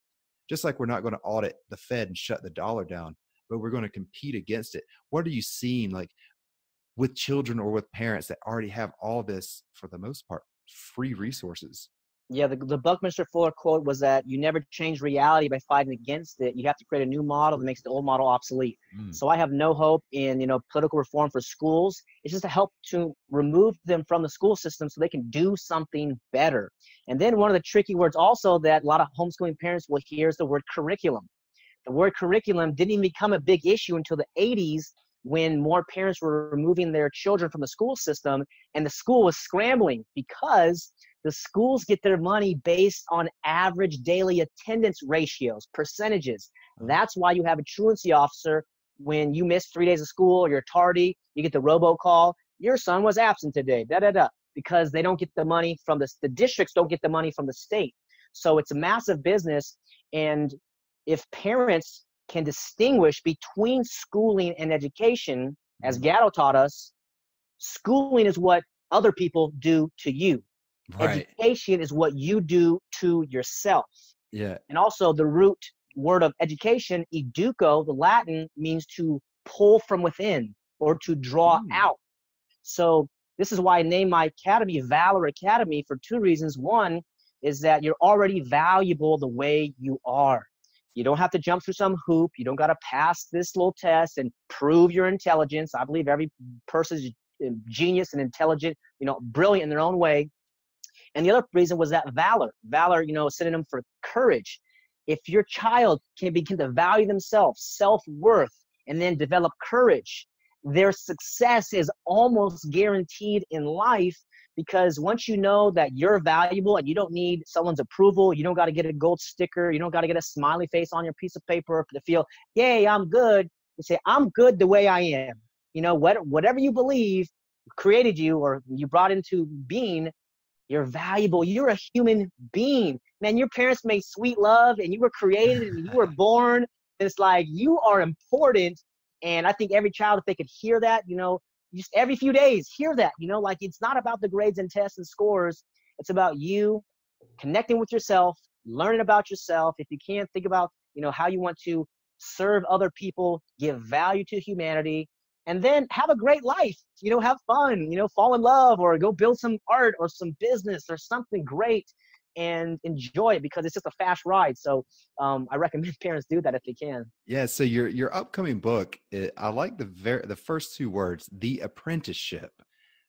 just like we're not going to audit the Fed and shut the dollar down, but we're going to compete against it. What are you seeing, like, with children or with parents that already have all this, for the most part, free resources? Yeah, the Buckminster Fuller quote was that you never change reality by fighting against it. You have to create a new model that makes the old model obsolete. So I have no hope in political reform for schools. It's just to help to remove them from the school system so they can do something better. And then one of the tricky words also that a lot of homeschooling parents will hear is the word curriculum. The word curriculum didn't even become a big issue until the 80s, when more parents were removing their children from the school system, and the school was scrambling because the schools get their money based on average daily attendance ratios, percentages. That's why you have a truancy officer. When you miss 3 days of school or you're tardy, you get the robocall, your son was absent today, because they don't get the money from the districts don't get the money from the state. So it's a massive business. And if parents can distinguish between schooling and education, as Gatto taught us, schooling is what other people do to you. Right. Education is what you do to yourself. Yeah. And also the root word of education, educo, the Latin, means to pull from within or to draw out. So this is why I named my academy Valor Academy, for two reasons. One is that you're already valuable the way you are. You don't have to jump through some hoop. You don't got to pass this little test and prove your intelligence. I believe every person is genius and intelligent, brilliant in their own way. And the other reason was that valor, a synonym for courage. If your child can begin to value themselves, self-worth, and then develop courage, their success is almost guaranteed in life, because once you know that you're valuable and you don't need someone's approval, you don't got to get a gold sticker, you don't got to get a smiley face on your piece of paper to feel, yay, I'm good. You say, I'm good the way I am. Whatever you believe created you or you brought into being, you're valuable. You're a human being. Man, your parents made sweet love and you were created and you were born. It's like you are important. And I think every child, if they could hear that, just every few days, hear that, like it's not about the grades and tests and scores. It's about you connecting with yourself, learning about yourself. If you can't, think about, how you want to serve other people, give value to humanity, and then have a great life, have fun, fall in love or go build some art or some business or something great. and enjoy it because it's just a fast ride. So I recommend parents do that if they can. Yeah. So your upcoming book, I like the first two words, the apprenticeship.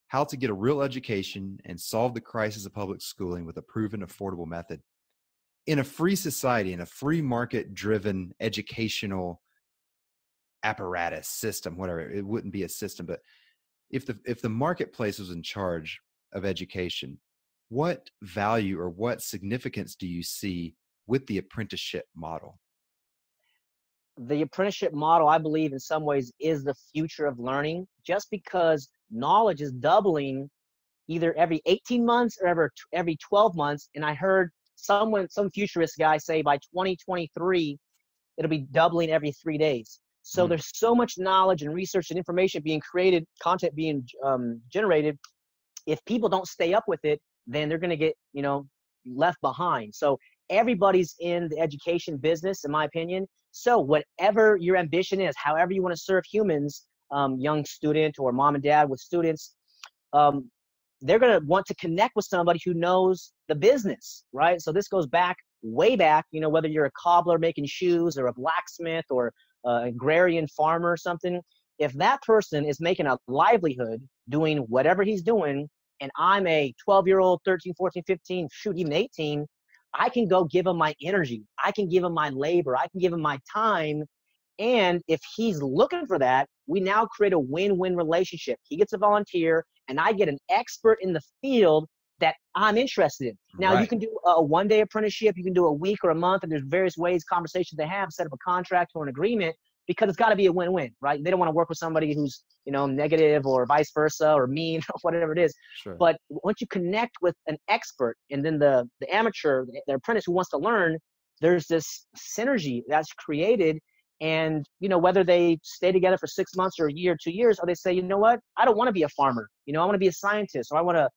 How to get a real education and solve the crisis of public schooling with a proven, affordable method. In a free society, in a free market driven educational apparatus system, whatever, it wouldn't be a system, but if the marketplace was in charge of education, what value or what significance do you see with the apprenticeship model? The apprenticeship model, I believe, in some ways is the future of learning, just because knowledge is doubling either every 18 months or every 12 months. And I heard some futurist guy say by 2023, it'll be doubling every 3 days. So Mm, there's so much knowledge and research and information being created, content being generated. If people don't stay up with it, then they're going to get, left behind. So everybody's in the education business, in my opinion. So whatever your ambition is, however you want to serve humans, young student or mom and dad with students, um, they're going to want to connect with somebody who knows the business, right? So this goes back, way back, whether you're a cobbler making shoes or a blacksmith or an agrarian farmer or something. If that person is making a livelihood doing whatever he's doing, and I'm a 12-year-old, 13, 14, 15, shoot, even 18, I can go give him my energy. I can give him my labor. I can give him my time. And if he's looking for that, we now create a win-win relationship. He gets a volunteer, and I get an expert in the field that I'm interested in. Now, you right. can do a one-day apprenticeship. You can do a week or a month, and there's various ways, conversations they have, set up a contract or an agreement, because it's got to be a win-win, right? They don't want to work with somebody who's, negative or vice versa or mean or whatever it is. Sure. But once you connect with an expert and then the amateur, the apprentice who wants to learn, there's this synergy that's created. And, whether they stay together for 6 months or a year, 2 years, or they say, you know what, I don't want to be a farmer. I want to be a scientist, or I want to,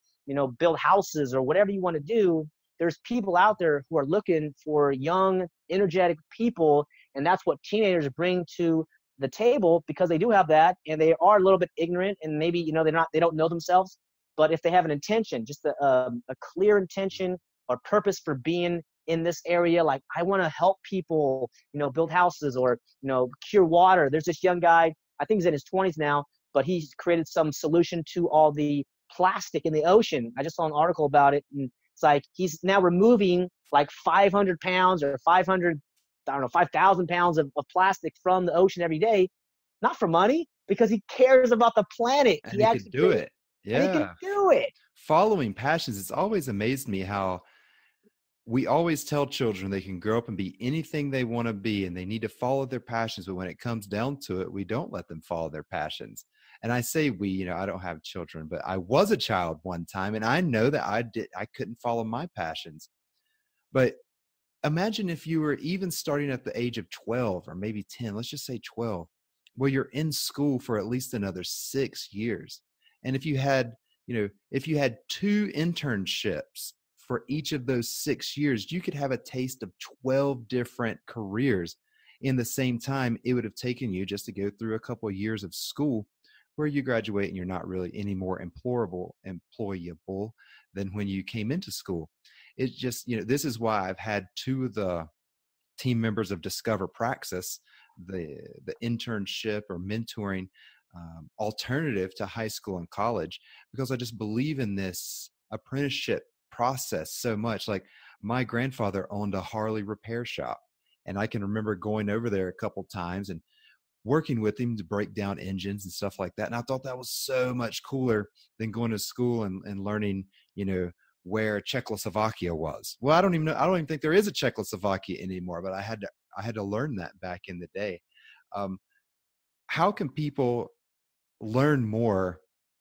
build houses or whatever you want to do. There's people out there who are looking for young, energetic people. And that's what teenagers bring to the table, because they do have that, and they are a little bit ignorant, and maybe, they don't know themselves. But if they have an intention, just a clear intention or purpose for being in this area, like I want to help people, build houses or, cure water. There's this young guy, I think he's in his 20s now, but he's created some solution to all the plastic in the ocean. I just saw an article about it, and it's like he's now removing like 500 pounds or 5,000 pounds of plastic from the ocean every day, not for money, because he cares about the planet. And He he could actually do cares, it. and he can Yeah. do it. Following passions. It's always amazed me how we always tell children they can grow up and be anything they want to be, and they need to follow their passions. But when it comes down to it, we don't let them follow their passions. And I say we, I don't have children, but I was a child one time, and I know that I couldn't follow my passions. But imagine if you were even starting at the age of 12 or maybe 10, let's just say 12, where you're in school for at least another 6 years. And if you had two internships for each of those 6 years, you could have a taste of 12 different careers in the same time it would have taken you just to go through a couple of years of school, where you graduate and you're not really any more employable than when you came into school. It's just, this is why I've had two of the team members of Discover Praxis, the internship or mentoring alternative to high school and college, because I just believe in this apprenticeship process so much. Like, my grandfather owned a Harley repair shop, and I can remember going over there a couple times and working with him to break down engines and stuff like that. And I thought that was so much cooler than going to school and learning, where Czechoslovakia was. Well, I don't even think there is a Czechoslovakia anymore, but I had to learn that back in the day. How can people learn more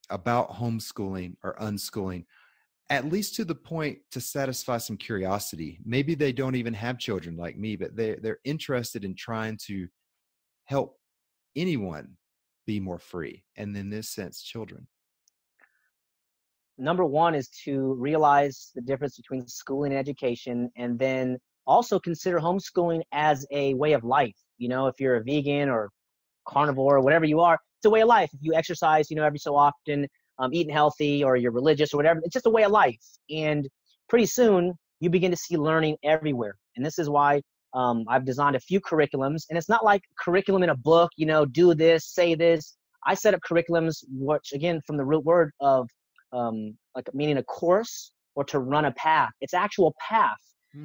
about homeschooling or unschooling, at least to the point to satisfy some curiosity? Maybe they don't even have children like me, but they're interested in trying to help anyone be more free, and in this sense, children. Number one is to realize the difference between schooling and education, and then also consider homeschooling as a way of life. If you're a vegan or carnivore or whatever you are, it's a way of life. If you exercise, every so often, eating healthy, or you're religious or whatever, it's just a way of life. And pretty soon you begin to see learning everywhere. And this is why I've designed a few curriculums. And it's not like curriculum in a book, do this, say this. I set up curriculums, which again, from the root word of like meaning a course or to run a path. It's actual path.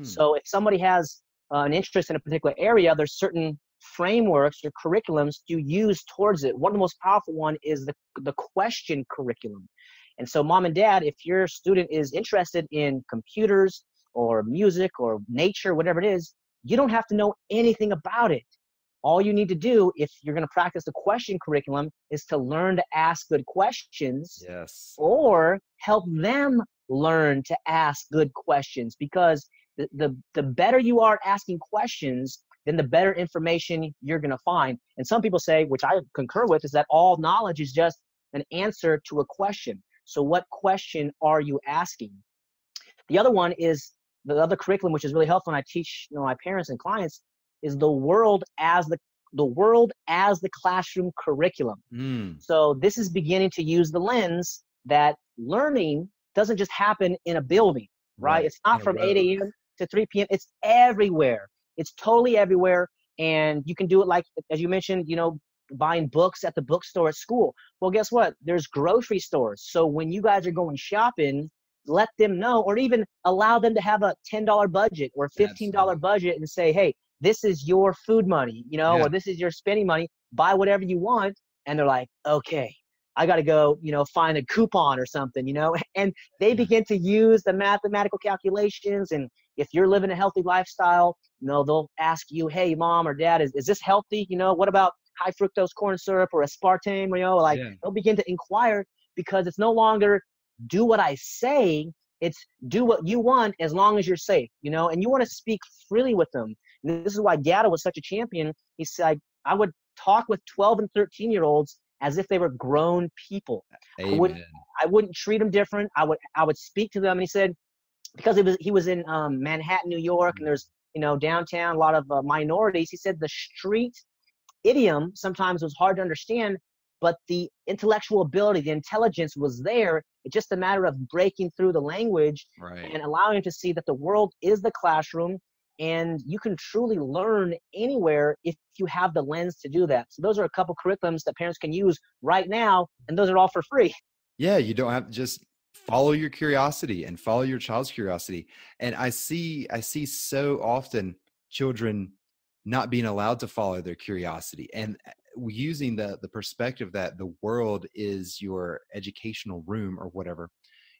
So if somebody has an interest in a particular area, there's certain frameworks or curriculums you use towards it. One of the most powerful one is the question curriculum. And so mom and dad, if your student is interested in computers or music or nature, whatever it is, you don't have to know anything about it. All you need to do, if you're going to practice the question curriculum, is to learn to ask good questions. Yes. Or help them learn to ask good questions, because the better you are at asking questions, then the better information you're going to find. And some people say, which I concur with, is that all knowledge is just an answer to a question. So what question are you asking? The other one is the other curriculum, which is really helpful when I teach my parents and clients, is the world as the classroom curriculum. So this is beginning to use the lens that learning doesn't just happen in a building, right? It's not from 8 a.m. to 3 p.m. It's everywhere. It's totally everywhere. And you can do it like, as you mentioned, buying books at the bookstore at school. Well, guess what? There's grocery stores. So when you guys are going shopping, let them know, or even allow them to have a $10 budget or $15 budget and say, hey, this is your food money, or this is your spending money. Buy whatever you want. And they're like, okay, I got to go, find a coupon or something, and they begin to use the mathematical calculations. And if you're living a healthy lifestyle, they'll ask you, hey, mom or dad, is this healthy? What about high fructose corn syrup or aspartame? They'll begin to inquire, because it's no longer do what I say, it's do what you want as long as you're safe, and you want to speak freely with them. And this is why Gatto was such a champion. He said, I would talk with 12 and 13-year-olds as if they were grown people. Amen. I wouldn't treat them different. I would speak to them. And he said, because he was in Manhattan, New York, and there's, downtown, a lot of minorities. He said the street idiom sometimes was hard to understand, but the intellectual ability, the intelligence was there. It's just a matter of breaking through the language and allowing them to see that the world is the classroom, and you can truly learn anywhere if you have the lens to do that. So those are a couple curriculums that parents can use right now, and those are all for free. Yeah, you don't have to just follow your curiosity and follow your child's curiosity. And I see so often children not being allowed to follow their curiosity, and using the perspective that the world is your educational room or whatever.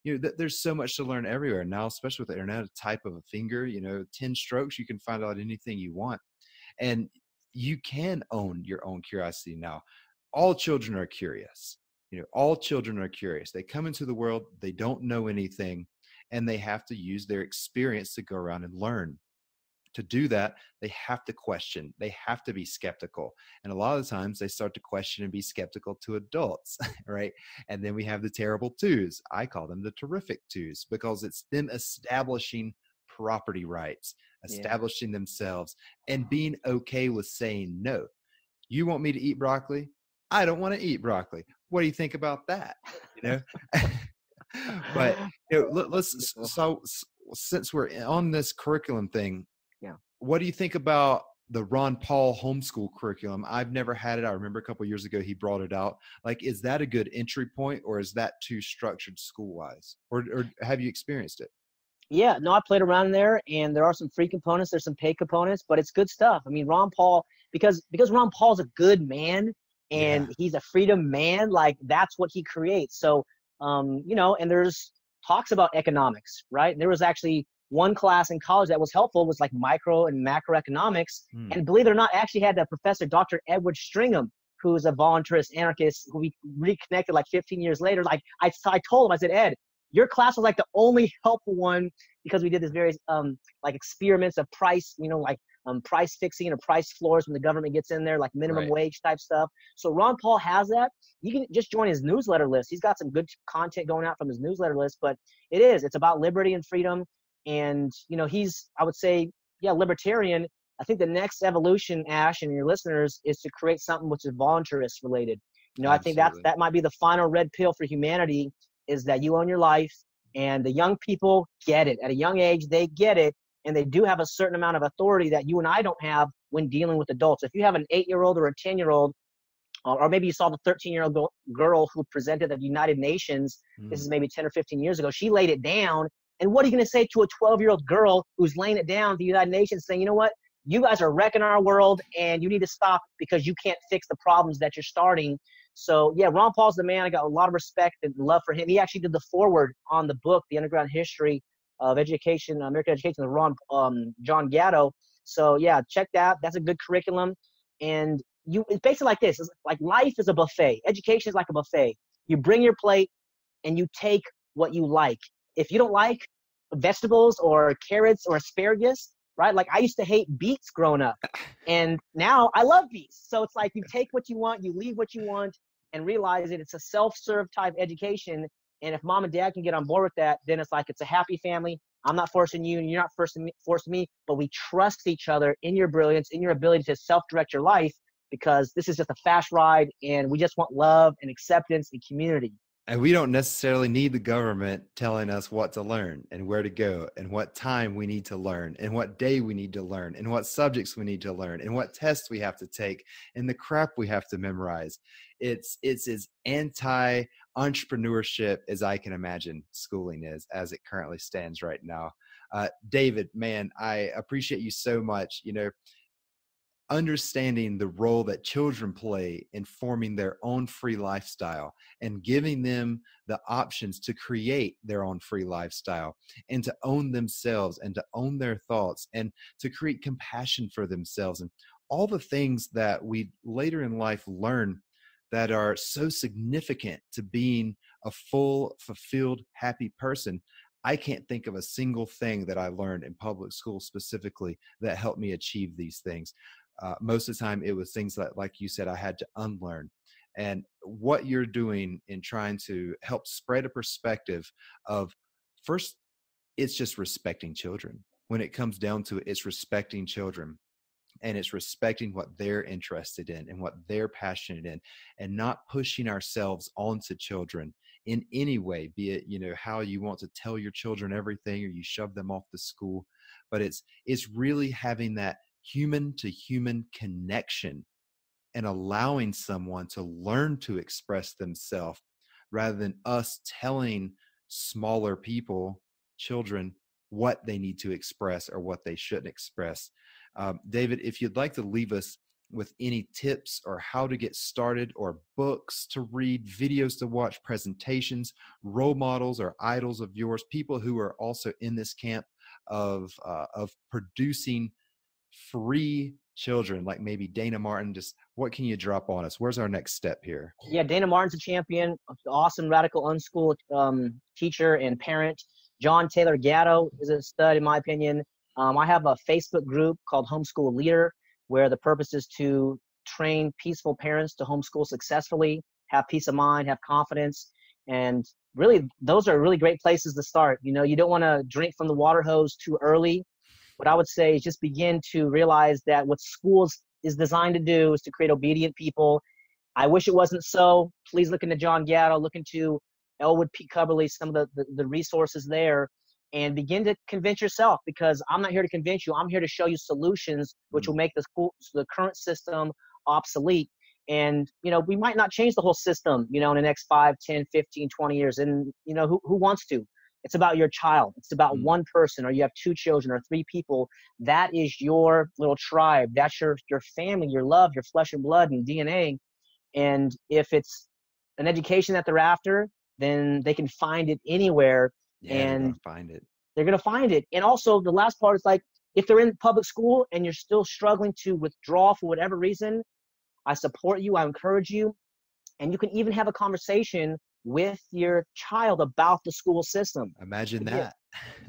There's so much to learn everywhere now, especially with the internet. A type of a finger, 10 strokes, you can find out anything you want. And you can own your own curiosity now. All children are curious. All children are curious. They come into the world, they don't know anything, and they have to use their experience to go around and learn. To do that, they have to question. They have to be skeptical. And a lot of times they start to question and be skeptical to adults, right? And then we have the terrible twos. I call them the terrific twos, because it's them establishing property rights, establishing themselves, and being okay with saying no. You want me to eat broccoli? I don't want to eat broccoli. What do you think about that? But so since we're on this curriculum thing, what do you think about the Ron Paul homeschool curriculum? I've never had it. I remember a couple of years ago he brought it out. Is that a good entry point, or is that too structured school-wise? Or have you experienced it? Yeah, no, I played around in there, and there are some free components. There's some paid components, but it's good stuff. I mean, Ron Paul, because Ron Paul's a good man, and he's a freedom man, that's what he creates. So, and there's talks about economics, right? There was actually one class in college that was helpful, was like micro and macroeconomics. And believe it or not, I actually had a professor, Dr. Edward Stringham, who's a voluntarist anarchist, who we reconnected like 15 years later. I told him, I said, Ed, your class was like the only helpful one, because we did this various experiments of price, price fixing or price floors when the government gets in there, like minimum wage type stuff. So Ron Paul has that. You can just join his newsletter list. He's got some good content going out from his newsletter list, but it's about liberty and freedom. And, he's, I would say, libertarian. I think the next evolution, Ash, and your listeners, is to create something which is voluntarist related. I think that might be the final red pill for humanity, is that you own your life And the young people get it. At a young age, they get it. And they do have a certain amount of authority that you and I don't have when dealing with adults. If you have an 8-year-old or a 10-year-old, or maybe you saw the 13-year-old girl who presented at the United Nations, this is maybe 10 or 15 years ago, she laid it down. And what are you going to say to a 12-year-old girl who's laying it down at the United Nations saying, you know what, you guys are wrecking our world and you need to stop because you can't fix the problems that you're starting. So yeah, Ron Paul's the man. I got a lot of respect and love for him. He actually did the foreword on the book, The Underground History of Education, American Education, of John Gatto. So yeah, check that. That's a good curriculum. And it's basically like this. It's like life is a buffet. Education is like a buffet. You bring your plate and you take what you like. If you don't like vegetables or carrots or asparagus, right? Like I used to hate beets growing up and now I love beets. So it's like you take what you want, you leave what you want, and realize that it's a self-serve type education. And if mom and dad can get on board with that, then it's like it's a happy family. I'm not forcing you and you're not forcing me, but we trust each other in your brilliance, in your ability to self-direct your life, because this is just a fast ride and we just want love and acceptance and community. And we don't necessarily need the government telling us what to learn and where to go and what time we need to learn and what day we need to learn and what subjects we need to learn and what tests we have to take and the crap we have to memorize. It's as anti-entrepreneurship as I can imagine schooling is as it currently stands right now. David, man, I appreciate you so much. You know, understanding the role that children play in forming their own free lifestyle and giving them the options to create their own free lifestyle and to own themselves and to own their thoughts and to create compassion for themselves and all the things that we later in life learn that are so significant to being a full, fulfilled, happy person. I can't think of a single thing that I learned in public school specifically that helped me achieve these things. Most of the time it was things that, like you said, I had to unlearn. And what you're doing in trying to help spread a perspective of, first, it's just respecting children. When it comes down to it, it's respecting children and it's respecting what they're interested in and what they're passionate in and not pushing ourselves onto children in any way, be it, you know, how you want to tell your children everything or you shove them off to school. But it's really having that human to human connection and allowing someone to learn to express themselves rather than us telling smaller people, children, what they need to express or what they shouldn't express. David, if you'd like to leave us with any tips or how to get started or books to read, videos to watch, presentations, role models or idols of yours, people who are also in this camp of producing free children, like maybe Dana Martin, just what can you drop on us? Where's our next step here? Yeah, Dana Martin's a champion, awesome radical unschool teacher and parent. John Taylor Gatto is a stud, in my opinion. I have a Facebook group called Homeschool Leader, where the purpose is to train peaceful parents to homeschool successfully, have peace of mind, have confidence. And really, those are really great places to start. You know, you don't want to drink from the water hose too early. What I would say is just begin to realize that what schools is designed to do is to create obedient people. I wish it wasn't so. Please look into John Gatto, look into Elwood P. Cubberley, some of the resources there, and begin to convince yourself, because I'm not here to convince you. I'm here to show you solutions which will make the current system obsolete. And, you know, we might not change the whole system, you know, in the next 5, 10, 15, 20 years. And, you know, who wants to? It's about your child. It's about one person, or you have 2 children or 3 people. That is your little tribe. That's your family, your love, your flesh and blood and DNA. And if it's an education that they're after, then they can find it anywhere. Yeah, and they're gonna find it. They're going to find it. And also the last part is, like, if they're in public school and you're still struggling to withdraw for whatever reason, I support you. I encourage you. And you can even have a conversation with your child about the school system. Imagine that.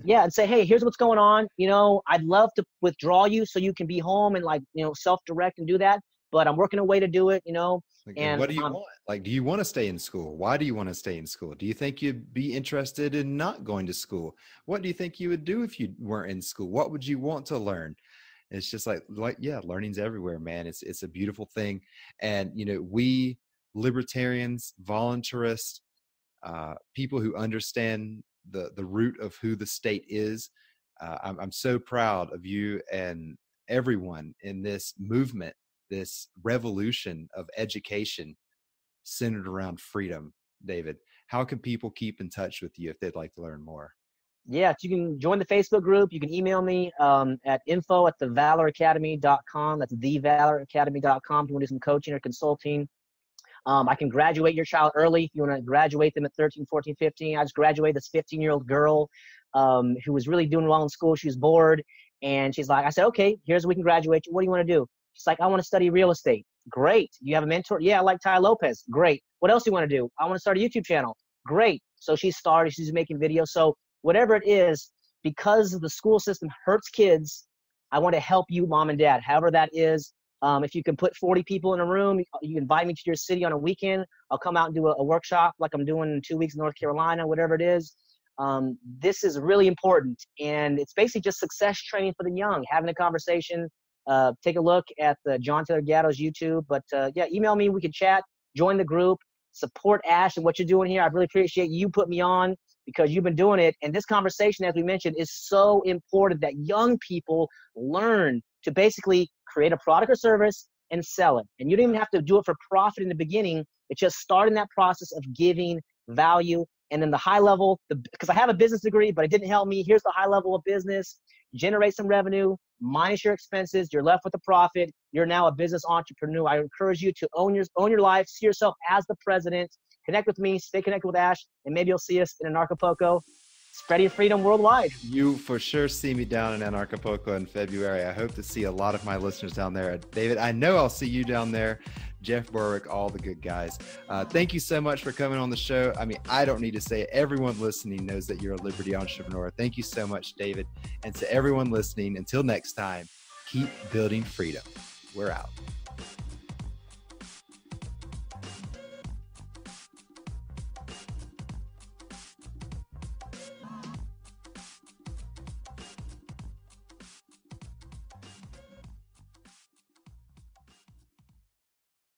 Yeah, and say, hey, here's what's going on. You know, I'd love to withdraw you so you can be home and, like, you know, self-direct and do that, but I'm working a way to do it, you know. Like, and what do you want? Like, do you want to stay in school? Why do you want to stay in school? Do you think you'd be interested in not going to school? What do you think you would do if you weren't in school? What would you want to learn? It's just like, yeah, learning's everywhere, man. It's a beautiful thing. And, you know, we libertarians, voluntarists, people who understand the root of who the state is. I'm so proud of you and everyone in this movement, this revolution of education centered around freedom. David, how can people keep in touch with you if they'd like to learn more? Yeah, you can join the Facebook group. You can email me at info@thevaloracademy.com. That's thevaloracademy.com if you want to do some coaching or consulting. I can graduate your child early if you want to graduate them at 13, 14, 15. I just graduated this 15-year-old girl who was really doing well in school. She was bored. And she's like, I said, okay, here's what we can graduate you. What do you want to do? She's like, I want to study real estate. Great. You have a mentor? Yeah, I like Ty Lopez. Great. What else do you want to do? I want to start a YouTube channel. Great. So she started. She's making videos. So whatever it is, because the school system hurts kids, I want to help you, mom and dad, however that is. If you can put 40 people in a room, you invite me to your city on a weekend. I'll come out and do a workshop like I'm doing in 2 weeks in North Carolina, whatever it is. This is really important. And it's basically just success training for the young, having a conversation. Take a look at the John Taylor Gatto's YouTube. But yeah, email me. We can chat. Join the group. Support Ashe and what you're doing here. I really appreciate you put me on because you've been doing it. And this conversation, as we mentioned, is so important that young people learn to basically create a product or service and sell it. And you don't even have to do it for profit in the beginning. It's just starting that process of giving value. And then the high level, because I have a business degree, but it didn't help me. Here's the high level of business. Generate some revenue, minus your expenses. You're left with a profit. You're now a business entrepreneur. I encourage you to own your life, see yourself as the president. Connect with me, stay connected with Ashe, and maybe you'll see us in Anarchapulco, spreading freedom worldwide. You for sure see me down in Anarchapulco in February. I hope to see a lot of my listeners down there. David, I know I'll see you down there. Jeff Berwick, all the good guys. Thank you so much for coming on the show. I mean, I don't need to say it. Everyone listening knows that you're a Liberty entrepreneur. Thank you so much, David. And to everyone listening, until next time, keep building freedom. We're out.